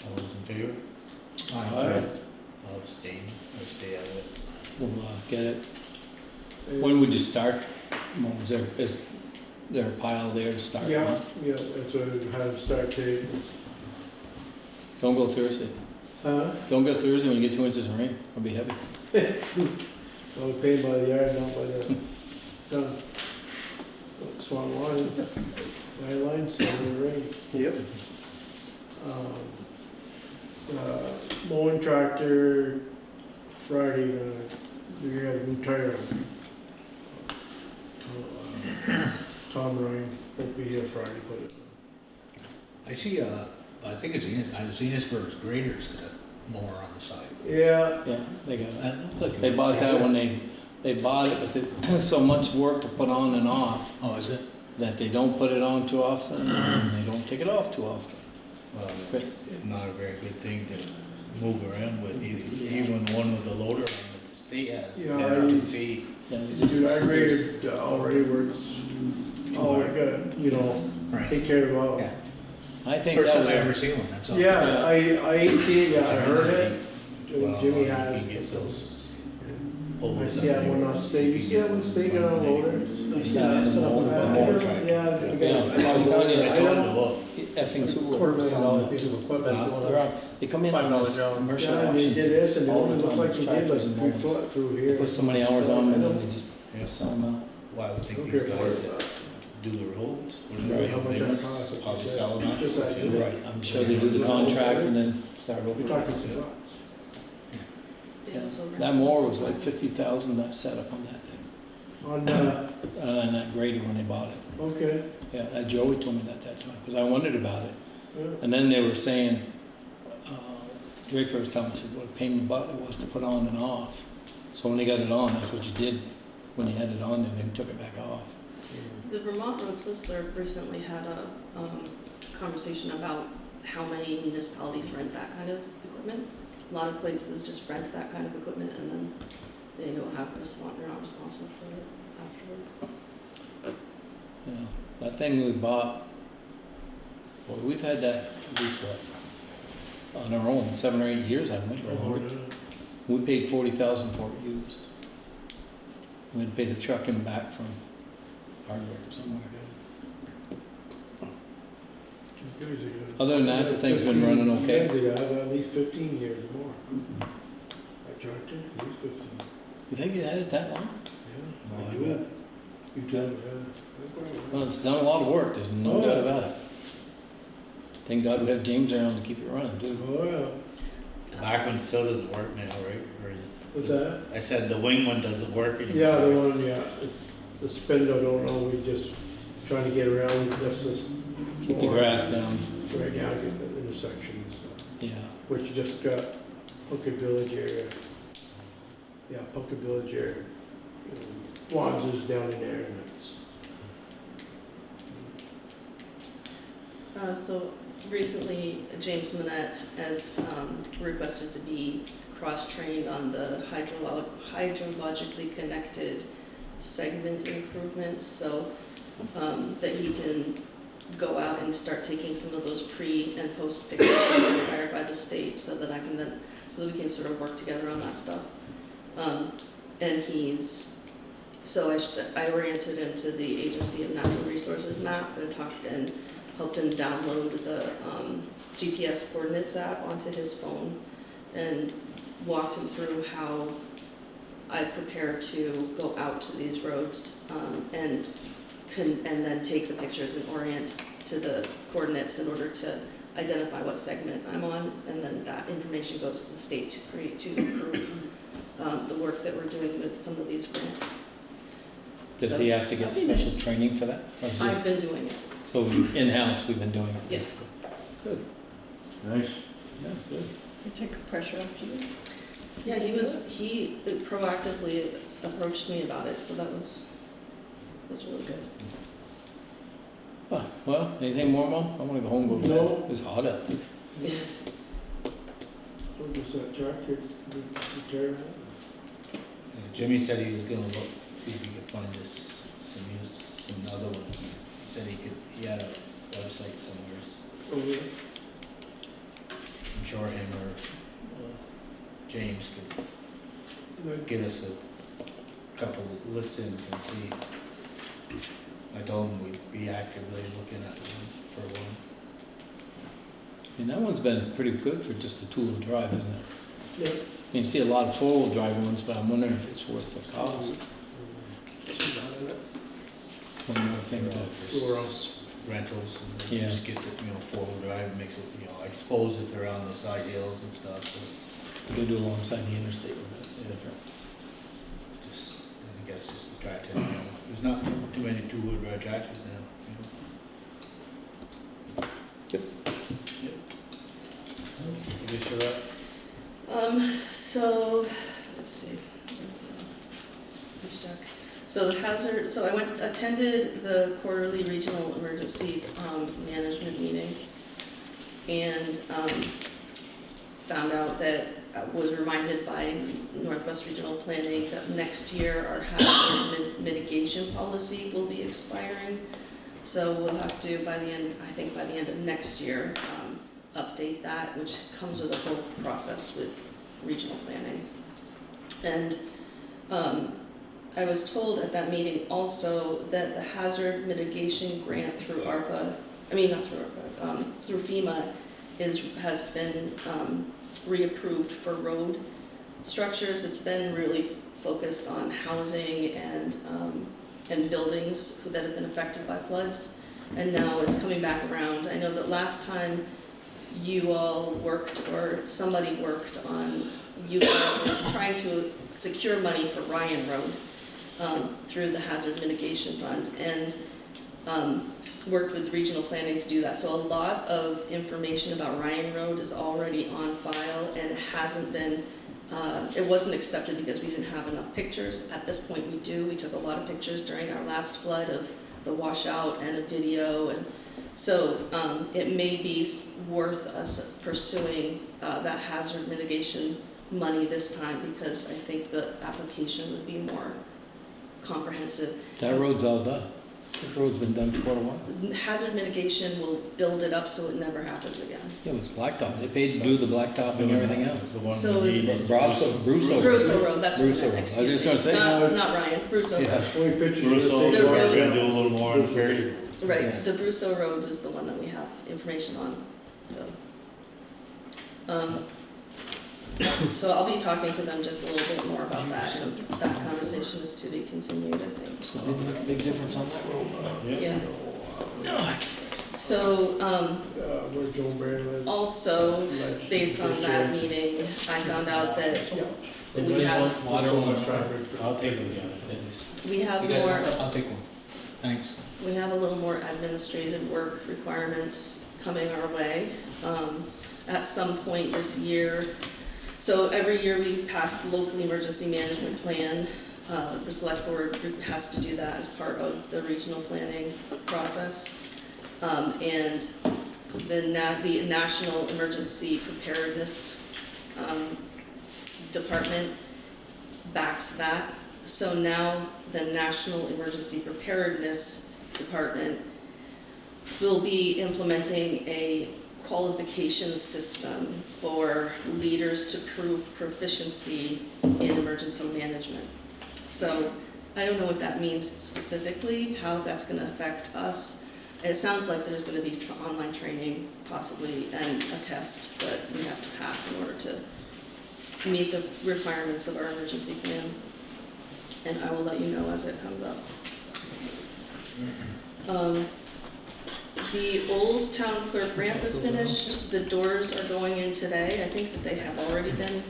All those in favor? Aye. I'll abstain, or stay out of it. We'll get it. When would you start? Well, is there a pile there to start Yeah, on? yeah, that's what I had start date. Don't go Thursday. Don't go Thursday when you get 2 inches of rain. It'll be heavy. I'll pay by the yard, not by the ton. Swan line, line, so the rain. Yep. Mowing tractor, Friday, we got a new tire on. Tom Ryan won't be here Friday, but I see, I think it's Enosburg's grader's got a mower on the side. yeah, Yeah, they got it. That looked like a They good bought that deal. when they bought it, but there's so much work to put on and off Oh, is it? that they don't put it on too often and they don't take it off too often. Well, it's not a very good thing to move around with, even the one with the loader on that the state has. Yeah, 2 feet. Yeah, they just- dude, I graded already where it's, oh, I got, you know, Right. take care of all. Yeah. I think First that time was I ever a, seen one, that's all. Yeah, I ain't seen it yet, I heard it. Well, Jimmy you has. can get those I overs. see that one on stage, you see that one stage on a loader? I see that set up in the back Yeah, here. yeah. Yeah, I was telling you, I told him to look. effing super. $250,000 piece of equipment. They're on, they come in on this $5 job. commercial Yeah, and they auction. did this, and the all only the looked time, like he did like tractors and 3 mowers. foot through They here. put so many hours on them and then they just Yeah. sell them out. Well, I would think Okay, these guys for that do the roads, Right, whatever, how much they that must costs, probably just sell them out. just like- Yeah. Right, I'm sure they do the contract and then start You're over. talking some bucks. Yeah, so That mower was like 50,000, that setup on that thing, On, and that grader when they bought it. okay, Yeah, Joey told me that time, because I wondered about it. yeah. And then they were saying, Draper was telling me, said, what a pain in the butt it was to put on and off. So when they got it on, that's what you did, when you had it on there, then you took it back off. The Vermont Roads Listserv recently had a conversation about how many municipalities rent that kind of equipment. A lot of places just rent that kind of equipment and then they don't have they're not responsible for it afterward. Yeah, that thing we bought, well, we've had that at least what, on our own, 7 or 8 years, haven't we? Or longer. We paid 40,000 for it used. We had to pay the truck and back from Hardwick or somewhere. Other than that, the thing's been running okay. Yeah, I have at least 15 years or more. I charged it, at least 15. You think you had it that long? Yeah. Well, I do bet. it. You do it, Well, it's done a lot of work, there's no doubt about it. Thank God we have James around to keep it running too. Oh, yeah. The back one still doesn't work now, right? Or is it? What's that? I said the wing one doesn't work anymore. Yeah, the one, yeah, the spindle, don't know, we just trying to get around this, Keep the grass down, right now, get the intersections, yeah. which just got Puckett Village area. Yeah, Puckett Village area. Wands is down in there and it's. So recently, James Manette has requested to be cross-trained on the hydrologically connected segment improvements, so that he can go out and start taking some of those pre and post pictures that are required by the state, so that so that we can sort of work together on that stuff. And I oriented him to the Agency of Natural Resources map and helped him download the GPS coordinates app onto his phone and walked him through how I prepare to go out to these roads and then take the pictures and orient to the coordinates in order to identify what segment I'm on, and then that information goes to the state to improve the work that we're doing with some of these grants. Does So, he have to get that'd be special nice. training for that? Or is I've this- been doing it. So in-house, we've been doing it? Yes. Good, Nice. yeah, good. You take the pressure off you. Yeah, he proactively approached me about it, so that was really good. Oh, well, anything more, Mo? I wanna go home and go to No. bed. It's hot out there. Yes. So does that tractor, you tear it out? Jimmy said he was gonna look, see if he could find us some other ones. He said he had a website somewhere. Oh, yeah. I'm sure him or James could Like, get us a couple listings and see. I told him we'd be actively looking at one for one. And that one's been pretty good for just a two-wheel drive, isn't it? Yeah. You can see a lot of four-wheel drive ones, but I'm wondering if it's worth the cost. One more thing to, Just rentals and then Yeah. just get the, four-wheel drive, makes it, I suppose if they're on the side hills and stuff, but go do alongside the interstate ones, that's different. just, I guess just the tractor, there's not too many two-wheel drive tractors now, Yep. You just show that? So, let's see. Which deck? So I attended the quarterly regional emergency management meeting and found out that I was reminded by Northwest Regional Planning that next year our hazard mitigation policy will be expiring. So we'll have to, by the end of next year, update that, which comes with a whole process with regional planning. And I was told at that meeting also that the hazard mitigation grant through through FEMA has been reapproved for road structures. It's been really focused on housing and buildings that have been affected by floods. And now it's coming back around. I know that last time you all worked, or somebody worked on trying to secure money for Ryan Road through the Hazard Mitigation Fund, and worked with regional planning to do that. So a lot of information about Ryan Road is already on file and hasn't been, it wasn't accepted because we didn't have enough pictures. At this point we do. We took a lot of pictures during our last flood of the washout and a video, and so it may be worth us pursuing that hazard mitigation money this time, because I think the application would be more comprehensive. That road's all done. That road's been done for quite a while. Hazard mitigation will build it up so it never happens again. Yeah, it was blacktop. They paid to do the blacktop and everything else. The one So we is need it- is Brusso. Brusso Road, that's what I Brusso meant, Road. I was excuse just me. gonna say. Not Ryan, Brusso Yeah. Road. Only pictures. Russo, The we're road- gonna do a little more on Ferry. Right, Yeah. the Brusso Road is the one that we have information on, so. So I'll be talking to them just a little bit more about that, and that conversation is to be continued, I think. So didn't make a big difference on that road. Yeah. So, Where Joe Barry lives. also, based on that meeting, I found out that we have, I'll take it again. It's- we have You guys more. want some? I'll take one. Thanks. We have a little more administrative work requirements coming our way at some point this year. So every year we pass the local emergency management plan. The select board has to do that as part of the regional planning process. And the National Emergency Preparedness Department backs that. So now the National Emergency Preparedness Department will be implementing a qualification system for leaders to prove proficiency in emergency management. So I don't know what that means specifically, how that's going to affect us. It sounds like there's going to be online training possibly and a test that we have to pass in order to meet the requirements of our emergency plan. And I will let you know as it comes up. The old town clerk ramp is finished. The doors are going in today. I think that they have already been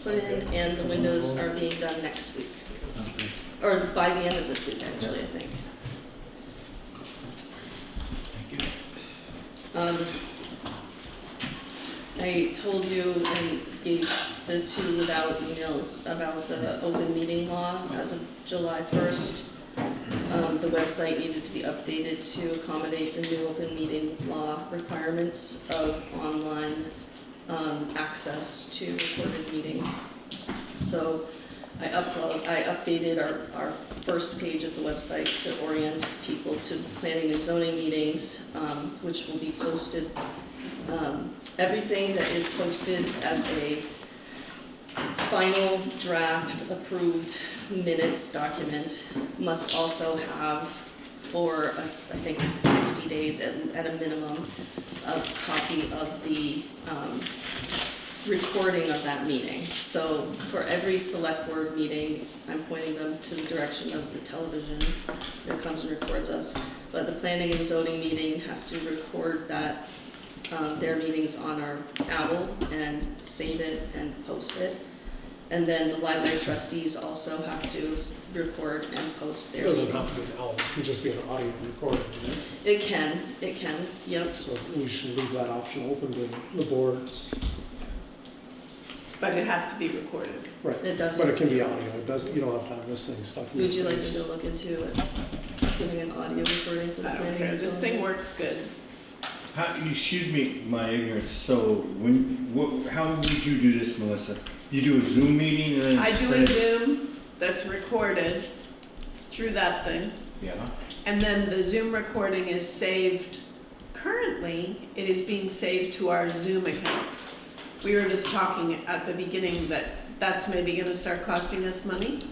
put in, and the windows are being done next week. Or by the end of this week, actually, I think. Thank you. I told you and gave the two without emails about the open meeting law as of July 1st. The website needed to be updated to accommodate the new open meeting law requirements of online access to recorded meetings. So I updated our first page of the website to orient people to planning and zoning meetings, which will be posted. Everything that is posted as a final draft approved minutes document must also have, for us, I think 60 days at a minimum, a copy of the recording of that meeting. So for every select board meeting, I'm pointing them to the direction of the television that comes and records us. But the planning and zoning meeting has to record that, their meetings on our owl and save it and post it. And then the library trustees also have to record and post It their doesn't meetings. have to be an album, it can just be an audio recording, right? It can, yep. So we should leave that option open to the boards. But it has to be recorded. Right. It doesn't. But it can be audio, it doesn't, you don't have to have this thing stuck in your Would you like me face. to look into it, giving an audio recording for the I don't planning care, and this zoning? thing works good. Excuse me, my ignorance, so how would you do this, Melissa? You do a Zoom meeting and then? I do a Zoom that's recorded through that thing, Yeah. and then the Zoom recording is saved. Currently, it is being saved to our Zoom account. We were just talking at the beginning that that's maybe gonna start costing us money.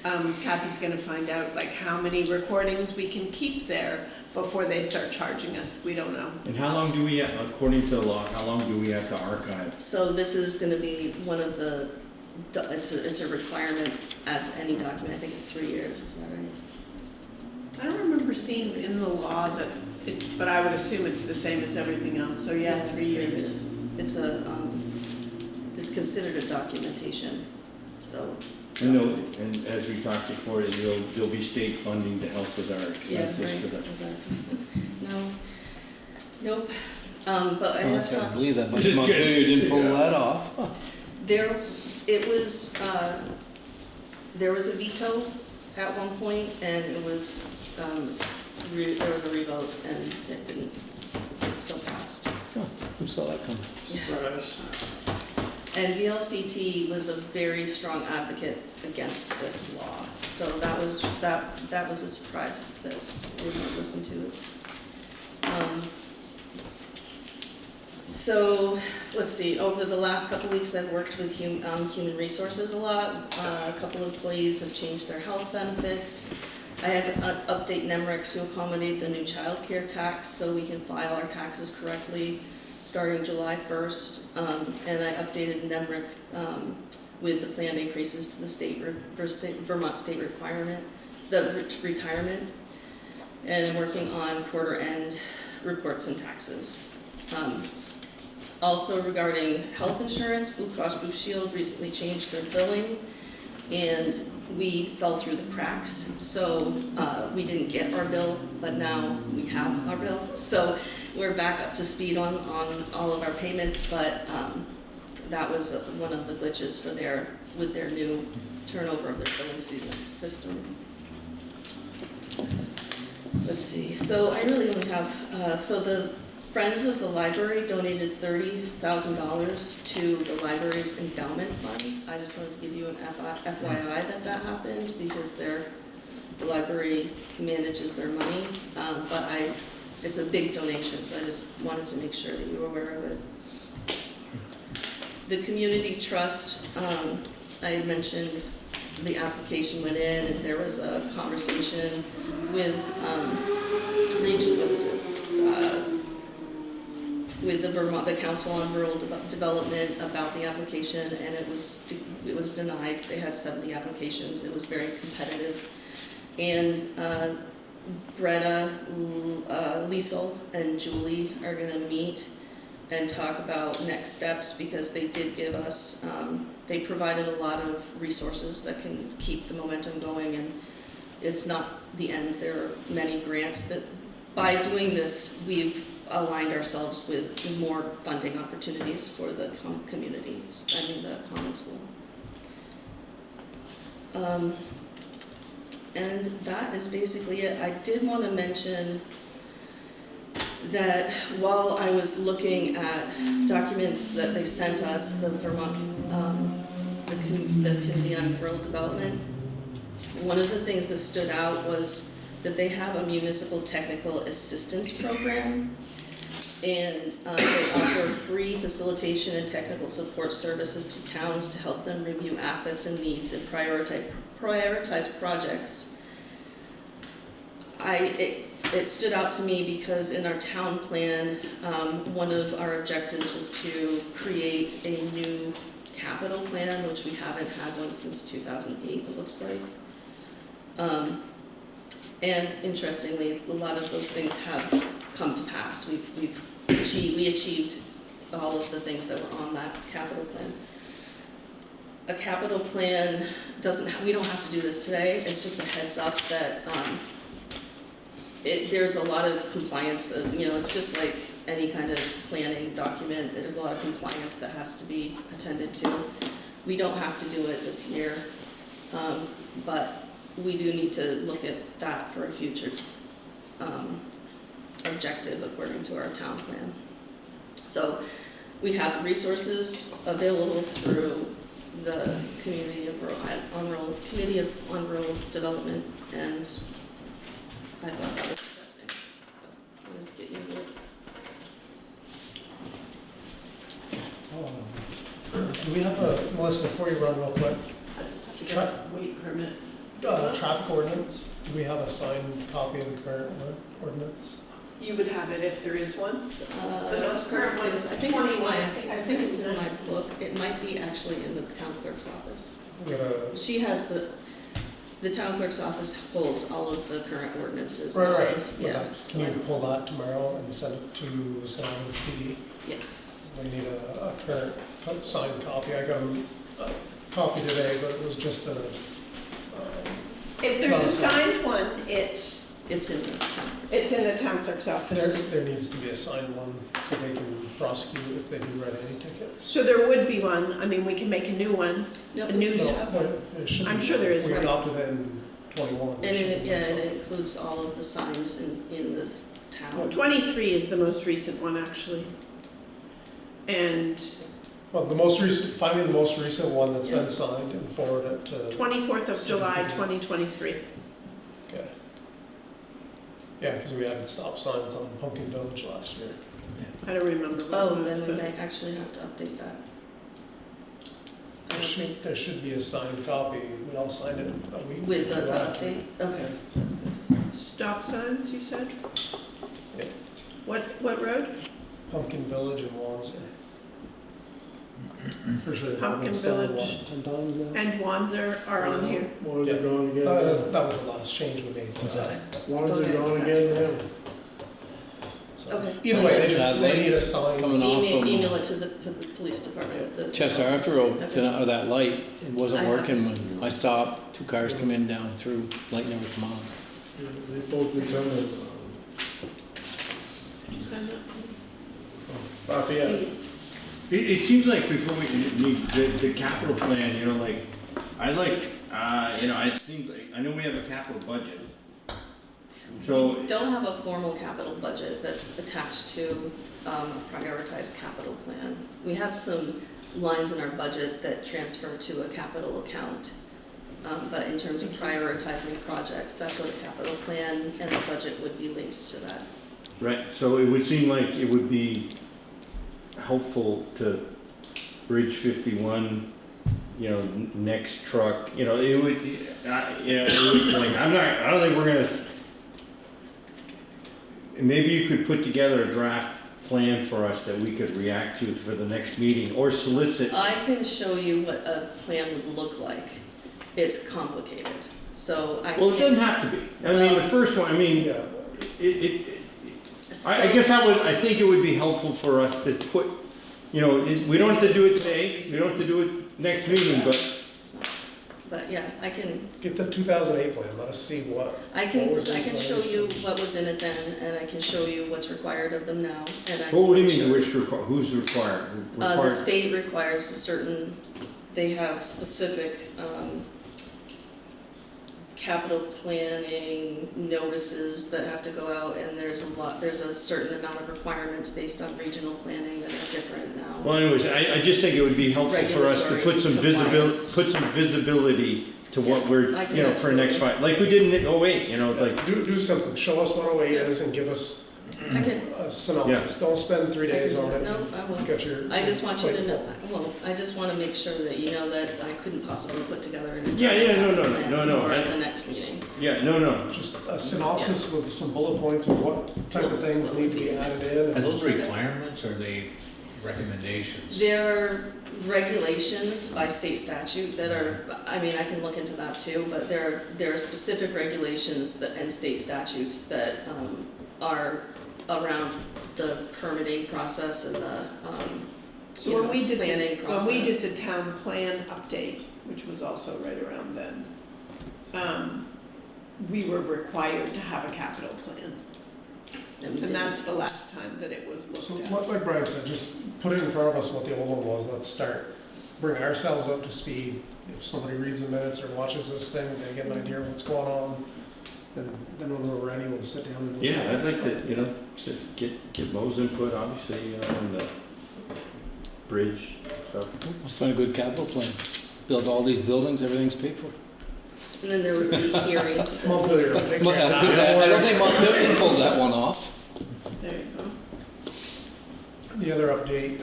Kathy's gonna find out like how many recordings we can keep there before they start charging us, we don't know. And how long do we, according to the law, how long do we have to archive? So this is gonna be one of the, it's a requirement as any document, I think it's 3 years, is that right? I don't remember seeing in the law that it, but I would assume it's the same as everything else, so yeah, 3 years. It's it's considered a documentation, so. And as we talked before, there'll be state funding to help with our Yeah, expenses right, for that. exactly. No, nope, but I Oh, have that's hard to talked, believe that much Montpelier didn't pull that off. there was a veto at one point, and it was, there was a revote, and it still passed. Who saw that coming? Surprise. And VLCT was a very strong advocate against this law, so that was a surprise that they didn't listen to it. So, let's see, over the last couple weeks, I've worked with human resources a lot. A couple of employees have changed their health benefits. I had to update NEMRIC to accommodate the new child care tax so we can file our taxes correctly starting July 1st. And I updated NEMRIC with the planned increases to the Vermont state requirement, the retirement. And I'm working on quarter end reports and taxes. Also regarding health insurance, Blue Cross Blue Shield recently changed their billing, and we fell through the cracks. So we didn't get our bill, but now we have our bill. So we're back up to speed on all of our payments, but that was one of the glitches for with their new turnover of their billing system. Let's see, so I really only have, so the Friends of the Library donated $30,000 to the library's endowment fund. I just wanted to give you an FYI that happened, because the library manages their money. But it's a big donation, so I just wanted to make sure that you were aware of it. The community trust, I mentioned the application went in, and there was a conversation with with the Council on Rural Development about the application, and it was denied. They had 70 applications. It was very competitive. And Greta, Liesel, and Julie are gonna meet and talk about next steps, because they did give us, they provided a lot of resources that can keep the momentum going, and it's not the end. There are many grants that, by doing this, we've aligned ourselves with more funding opportunities for the community, the common school. And that is basically it. I did want to mention that while I was looking at documents that they sent us, the Vermont, the Committee on Rural Development, one of the things that stood out was that they have a municipal technical assistance program, and they offer free facilitation and technical support services to towns to help them review assets and needs and prioritize projects. It stood out to me because in our town plan, one of our objectives was to create a new capital plan, which we haven't had one since 2008, it looks like. And interestingly, a lot of those things have come to pass. We achieved all of the things that were on that capital plan. A capital plan we don't have to do this today. It's just a heads up that there's a lot of compliance. It's just like any kind of planning document. There's a lot of compliance that has to be attended to. We don't have to do it this year, but we do need to look at that for a future objective according to our town plan. So we have resources available through the Committee on Rural Development, and I thought that was interesting. So I wanted to get you involved. Do we have a, Melissa, before you run real quick, Wait permit. traffic ordinance? Do we have a signed copy of the current ordinance? You would have it if there is one. The most current one is, I think it's in my book. It might be actually in the town clerk's office. We gotta, She has the town clerk's office holds all of the current ordinances. right. Yeah. Can you pull that tomorrow and send it to St. Albans PD? Yes. So they need a current signed copy. I got a copy today, but it was just a. If there's a signed one, it's in the town. in the town clerk's office. There needs to be a signed one so they can prosecute if they do write any tickets. So there would be one. I mean, we can make a new one. Nope. A new. No, there should I'm be sure one. there is We one. adopted it in 21. And it includes all of the signs in this Well, town. 23 is the most recent one, actually. And Well, find me the most recent one that's been signed and forward it to. 24th of July, 2023. Okay. Yeah, because we added stop signs on Pumpkin Village last year. I don't remember what Oh, it was, then we but may actually have to update that. I don't think, There should be a signed copy. We all signed it a week. with the after. update, okay, that's good. stop signs, you said? Yeah. What road? Pumpkin Village in Wandsor. For sure. Pumpkin It's still in Village. 10 times now. And Wanzer are on here. Why is it gone again? That was the last change we made. What's that? Why is Okay, it gone that's again now? So, Okay, Either so way, yes. they need a sign. Coming off Email from it to the police department. this- Chester Arthur Road, Okay. that light, it wasn't I have working it. when I stopped, 2 cars come in down through, light never come on. They supposed to be coming, Did you send that? Lafayette. It seems like before we need the capital plan, it seems like, I know we have a capital budget. So, We don't have a formal capital budget that's attached to a prioritized capital plan. We have some lines in our budget that transfer to a capital account. But in terms of prioritizing projects, that's what a capital plan and the budget would be linked to that. right, so it would seem like it would be helpful to Bridge 51, you know, next truck, you know, it would, you know, it would, like, I don't think we're gonna, maybe you could put together a draft plan for us that we could react to for the next meeting, or solicit. I can show you what a plan would look like. It's complicated, so I can't. Well, it doesn't have to be. I mean, the first one, I mean, Yeah, I guess I think it would be helpful for us to put, you know, we don't have to do it today, we don't have to do it next meeting, but But yeah, I can get the 2008 plan, let us see what. what was in place. show you what was in it then, and I can show you what's required of them now, and I can. well, what do you make mean, sure- who's required? The Required- state requires a certain, they have specific, capital planning notices that have to go out, and there's a certain amount of requirements based on regional planning that are different now. Well, anyways, I just think it would be helpful for us to put some Regulatory visibility to what Yeah, we're, I can you know, for next fight, like we did in 08, you know, like, Do something, show us what 08 is and give us I can, a synopsis, don't spend 3 days on it. No, I won't. You got your. I just want you to plate know, full. well, I just wanna make sure that you know that I couldn't possibly put together an Yeah, entire yeah, no, capital no, plan no, no, for I- the next meeting. yeah, no. Just a synopsis with some bullet points of what type of things need to be added in. Are and- those requirements or are they recommendations? There are regulations by state statute that are, I mean, I can look into that too, but there are specific regulations that, and state statutes that, are around the permitting process and the, So you when know, we did planning when we did process. the town plan update, which was also right around then, we were required to have a capital plan. And we And did. that's the last time that it was So looked at. what, like Brian said, just put it in front of us what the old one was, let's start, bring ourselves up to speed. If somebody reads the minutes or watches this thing, they get an idea of what's going on, then when we're ready, we'll sit down and. look Yeah, at I'd it. like to, you know, get Mo's input, obviously, you know, on the bridge stuff. Must have been a good capital plan. Build all these buildings, everything's paid for. And then there would be hearings. that- Montpelier, take Well, care of because that. I don't think Montpelier's pulled that one off. There you go. The other update,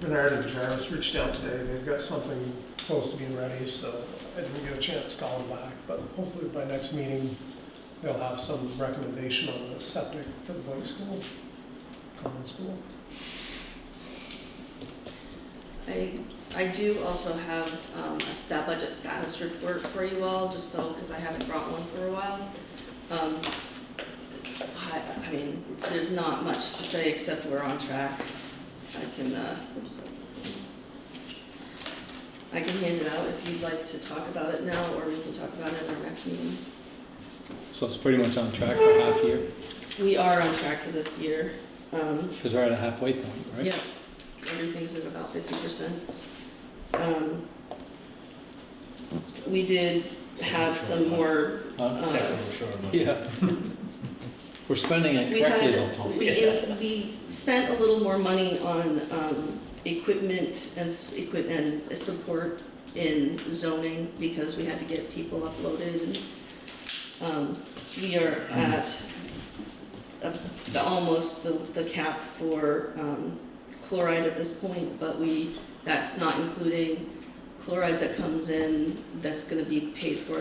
Bernard and Jarvis reached out today, they've got something close to being ready, so I didn't get a chance to call them back, but hopefully by next meeting, they'll have some recommendation on the septic for the boys' school, common school. I do also have a budget status report for you all, just so, because I haven't brought one for a while. I mean, there's not much to say except we're on track. I can, oops, that's not good. I can hand it out if you'd like to talk about it now, or we can talk about it in our next meeting. So it's pretty much on track for half year, We are on track for this year. because we're at a halfway point, right? Yeah, everything's at about 50%. We did have some more, Huh? Except for the short one. Yeah. We're spending it we correctly though, had, Tom. we spent a little more money on equipment and support in zoning because we had to get people uploaded. And we are at almost the cap for chloride at this point, but that's not including chloride that comes in that's gonna be paid for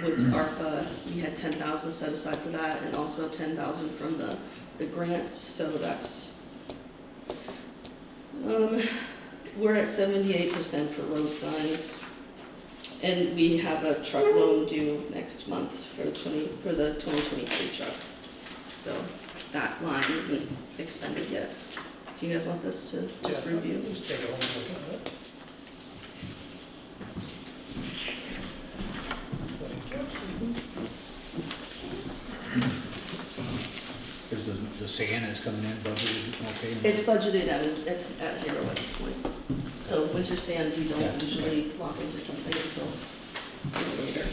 with ARPA. We had 10,000 set aside for that, and also 10,000 from the grant, so that's, we're at 78% for road signs. And we have a truck loan due next month for the 2023 truck. So that line isn't expended yet. Do you guys want this to just Yeah, review? Just take it home and look at it. Is the sand that's coming in budgeted, okay? It's budgeted it's at zero at this point. So winter sand, we Yeah. don't usually lock into something until later.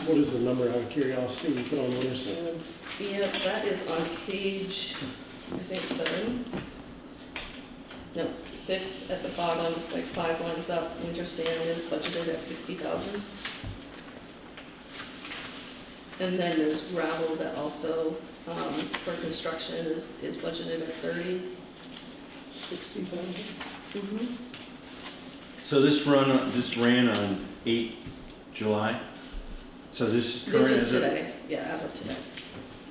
What is the number out of curiosity we put on winter sand? Yeah, that is on page, I think 7. No, 6 at the bottom, like 5 lines up. Winter sand is budgeted at 60,000. And then there's gravel that also, for construction is budgeted at 30. 60,000? Mm-hmm. So this ran on 8 July? So this is current This was as of- today, yeah, as of today,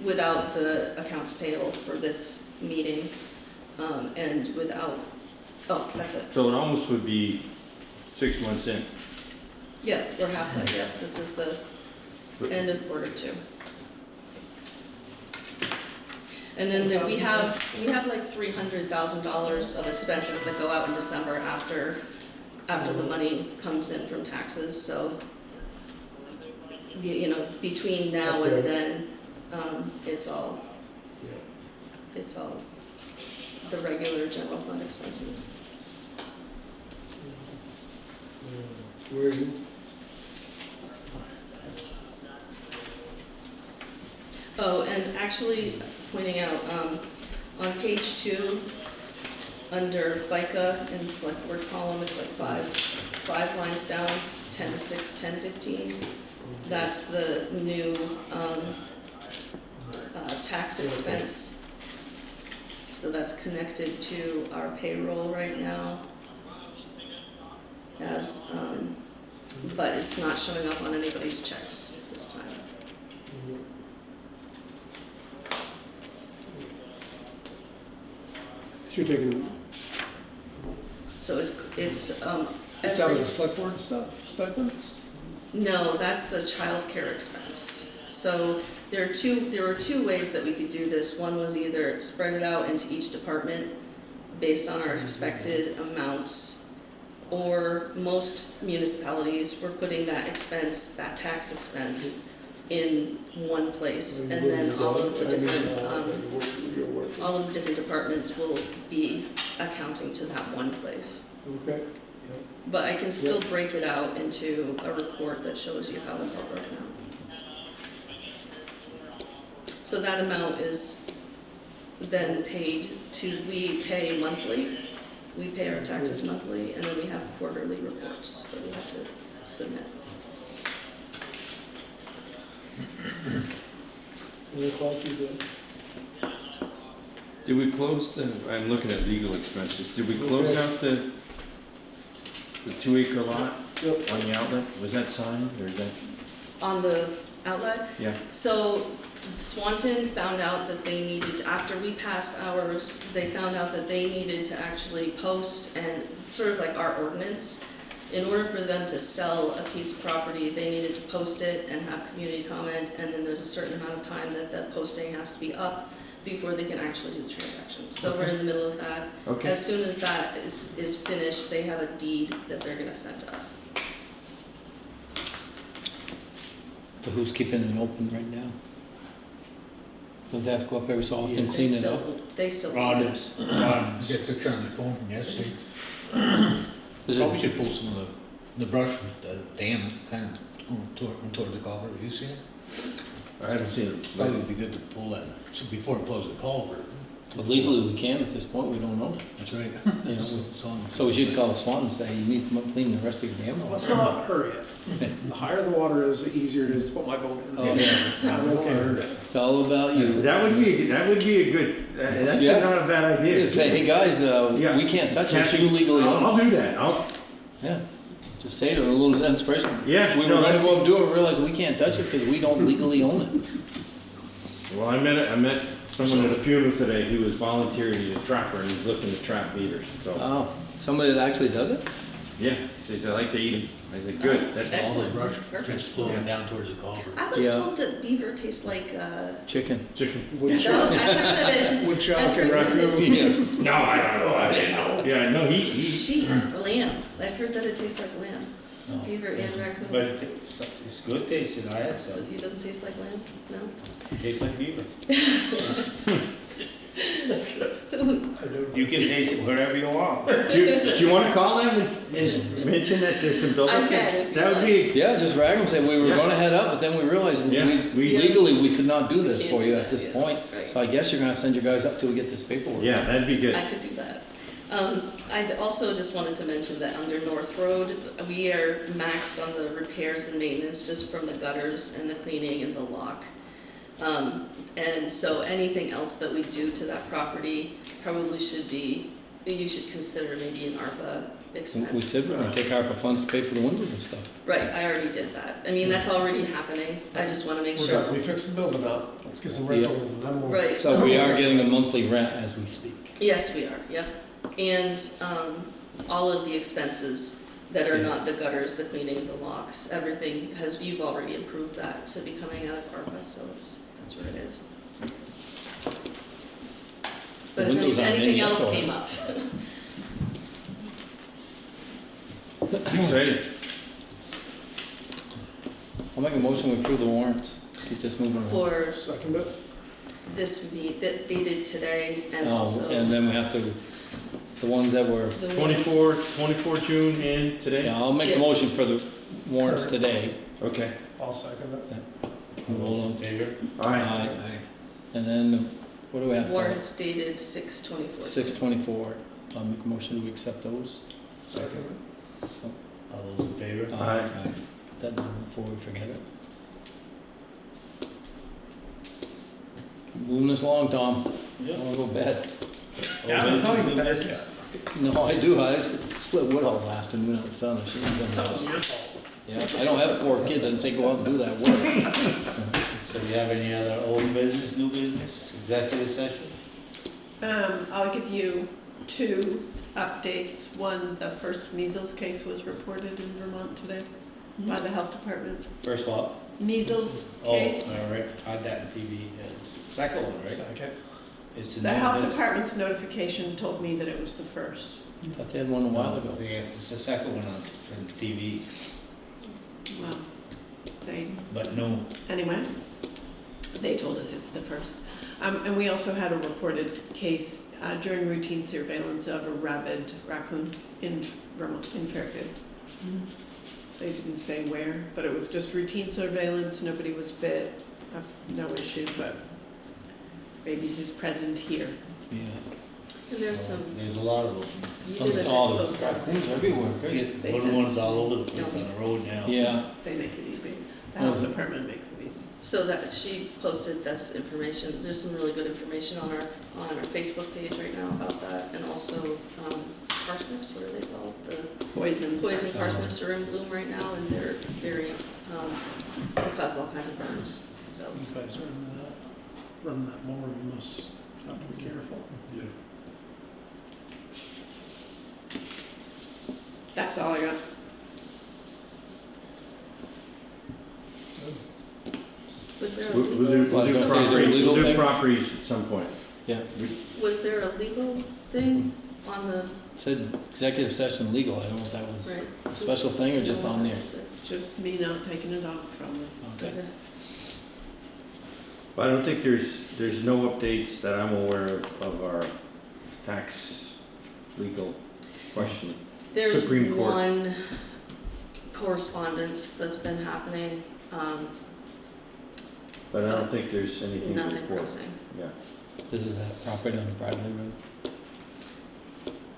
without the accounts payable for this meeting, and without, oh, that's it. So it almost would be 6 months in. Yeah, we're halfway, yeah, this is the end of quarter 2. And then we have like $300,000 of expenses that go out in December after the money comes in from taxes, so, you know, between now and then, it's all the regular general fund expenses. Where are you? Oh, and actually pointing out, on page 2, under FICA in the select board column, it's like five lines down, it's 10-6, 10-15. That's the new tax expense. So that's connected to our payroll right now as, but it's not showing up on anybody's checks this time. So you're taking, So it's out of the select board stuff, stipends? No, that's the childcare expense. So there were two ways that we could do this. One was either spread it out into each department based on our expected amounts, or most municipalities were putting that expense, that tax expense, in one place, and then all of the different departments will be accounting to that one place. Okay. But I can still break it out into a report that shows you how it's all broken out. So that amount is then paid we pay monthly, we pay our taxes monthly, and then we have quarterly reports that we have to submit. Did we close I'm looking at legal expenses, did we close out the 2-acre lot on the outlet? Was that signed, or is that? On the outlet, Yeah. so Swanton found out that they needed, after we passed ours, they found out that they needed to actually post, and sort of like our ordinance, in order for them to sell a piece of property, they needed to post it and have community comment, and then there's a certain amount of time that the posting has to be up before they can actually do the transaction. So we're in the middle of that. Okay. As soon as that is finished, they have a deed that they're gonna send to us. So who's keeping it open right now? Don't they have to go up every so often, They clean it still- up? They still. Rodents. Get a picture on the phone from yesterday. Is Probably it, should pull some of the brush from the dam, kind of towards the culvert. Have you seen it? I haven't seen it. Probably would be good to pull that, so before it closes the culvert. but legally we can at this point, we don't know. That's right. You know, So on- so we should call Swan and say, you need to come up and clean the rest of your dam. Let's not hurry it. The higher the water is, the easier it is to put my boat in. Oh, yeah. I don't wanna hurt it. It's all about you. That would be a good, that's Yeah. not a bad idea. Say, hey guys, Yeah. we can't touch this, you legally own I'll it. do that, Yeah, just say to a little inspiration. yeah. We were no, gonna that's- go up and do it, and realize we can't touch it because we don't legally own it. Well, I met someone at a funeral today who was volunteering, he's a trapper, and he's looking to trap beavers, so, Oh, somebody that actually does it? yeah. He says, I like to eat them. I said, good, that's all Excellent. the brush Perfect. just flowing down towards the culvert. I was Yeah. told that beaver tastes like, Chicken. chicken. no, I've heard that it. Woodchuck I've and heard that it raccoon. tastes No, I don't know, I didn't know. Yeah, no, he, sheep, lamb. I've heard that it tastes like lamb. No. Beaver and raccoon. But it's good tasting, I had some. It doesn't taste like lamb? No? It tastes like beaver. So, I do. You can place it wherever you want. Do you wanna call them and mention that there's some building? I can, if you That would be, Yeah, just rag them, say we were Yeah. gonna head up, but then we realized Yeah, we legally, we could not do this can't for do you that, at this yeah, point. right. So I guess you're gonna have to send your guys up till we get this paperwork. yeah, that'd be good. I could do that. I also just wanted to mention that under North Road, we are maxed on the repairs and maintenance just from the gutters and the cleaning and the lock. And so anything else that we do to that property probably should be, you should consider maybe an ARPA expense. We said we're gonna take ARPA funds to pay for the windows and stuff. Right, I already did that. I mean, that's already happening. I just wanna make We're sure. done. We fixed the building up. Let's get some rental and then we'll. Right, So we are getting a monthly rent as we speak. Yes, we are, yep. And all of the expenses that are Yeah. not the gutters, the cleaning, the locks, everything has, you've already approved that to be coming out of ARPA, so that's where it is. But if windows aren't in anything yet, else though. came up, Excited. I'll make a motion to approve the warrants. Keep this moving along. for Second it. this meet, that dated today and Oh, also and then we have to, the ones that were, the ones- 24 June and today? yeah, I'll make the Yeah. motion for the warrants today. Okay. I'll second it. All those in favor? Aye. Aye. And then, what do we have? warrants dated 6/24. 6/24. I'll make a motion to accept those. Second All those in favor? Aye. Put that down before we forget it. Keep moving this along, Tom. I wanna go to bed. Yeah, it's not even business. No, I do. I split wood all afternoon out in the sun. I shouldn't have done that. Yeah, I don't have 4 kids. I'd say go out and do that work. So do you have any other old business, new business, executive session? I'll give you 2 updates. One, the first measles case was reported in Vermont today by the health department. First what? Measles Oh, case. all right, had that on TV. It's the second one, it. right? Second. It's The health department's notification told me that it was the first. Thought they had one a while ago. Yeah, it's the second one on from TV, Well, they, but no. anyway, they told us it's the first. And we also had a reported case during routine surveillance of a rabid raccoon in Vermont, in Fairfield. They didn't say where, but it was just routine surveillance, nobody was bit, no issue, but rabies is present here. Yeah. And there's some, There's a lot of them. you did a Oh, post the on raccoons everywhere. Crazy. They Little sent ones it. all over the place on the road now. Yeah. They make it easy. The health department makes it easy. So that she posted this information, there's some really good information on our Facebook page right now about that, and also parsnips, what are they called? The Poison. poison parsnips are in bloom right now, and they're very, they cause all kinds of burns, so. You guys run that mower, you must have to be careful. That's all I got. Was there, We'll a do, legal- Well, I was gonna say, is there a legal we'll do thing? properties at some point. Yeah. was there a legal thing on the, Said executive session legal. I don't know if that was right? a special thing or just on there. Just me not taking it off, probably. Okay. But I don't think there's no updates that I'm aware of our tax legal question. There's Supreme Court. one correspondence that's been happening, But I don't think there's anything to nothing report. pressing. Yeah. This is that property on Bradley Road.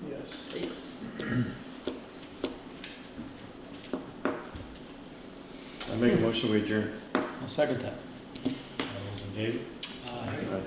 Yes. It's, I make a motion we adjourn. I'll second that. All those in favor? Aye. Aye.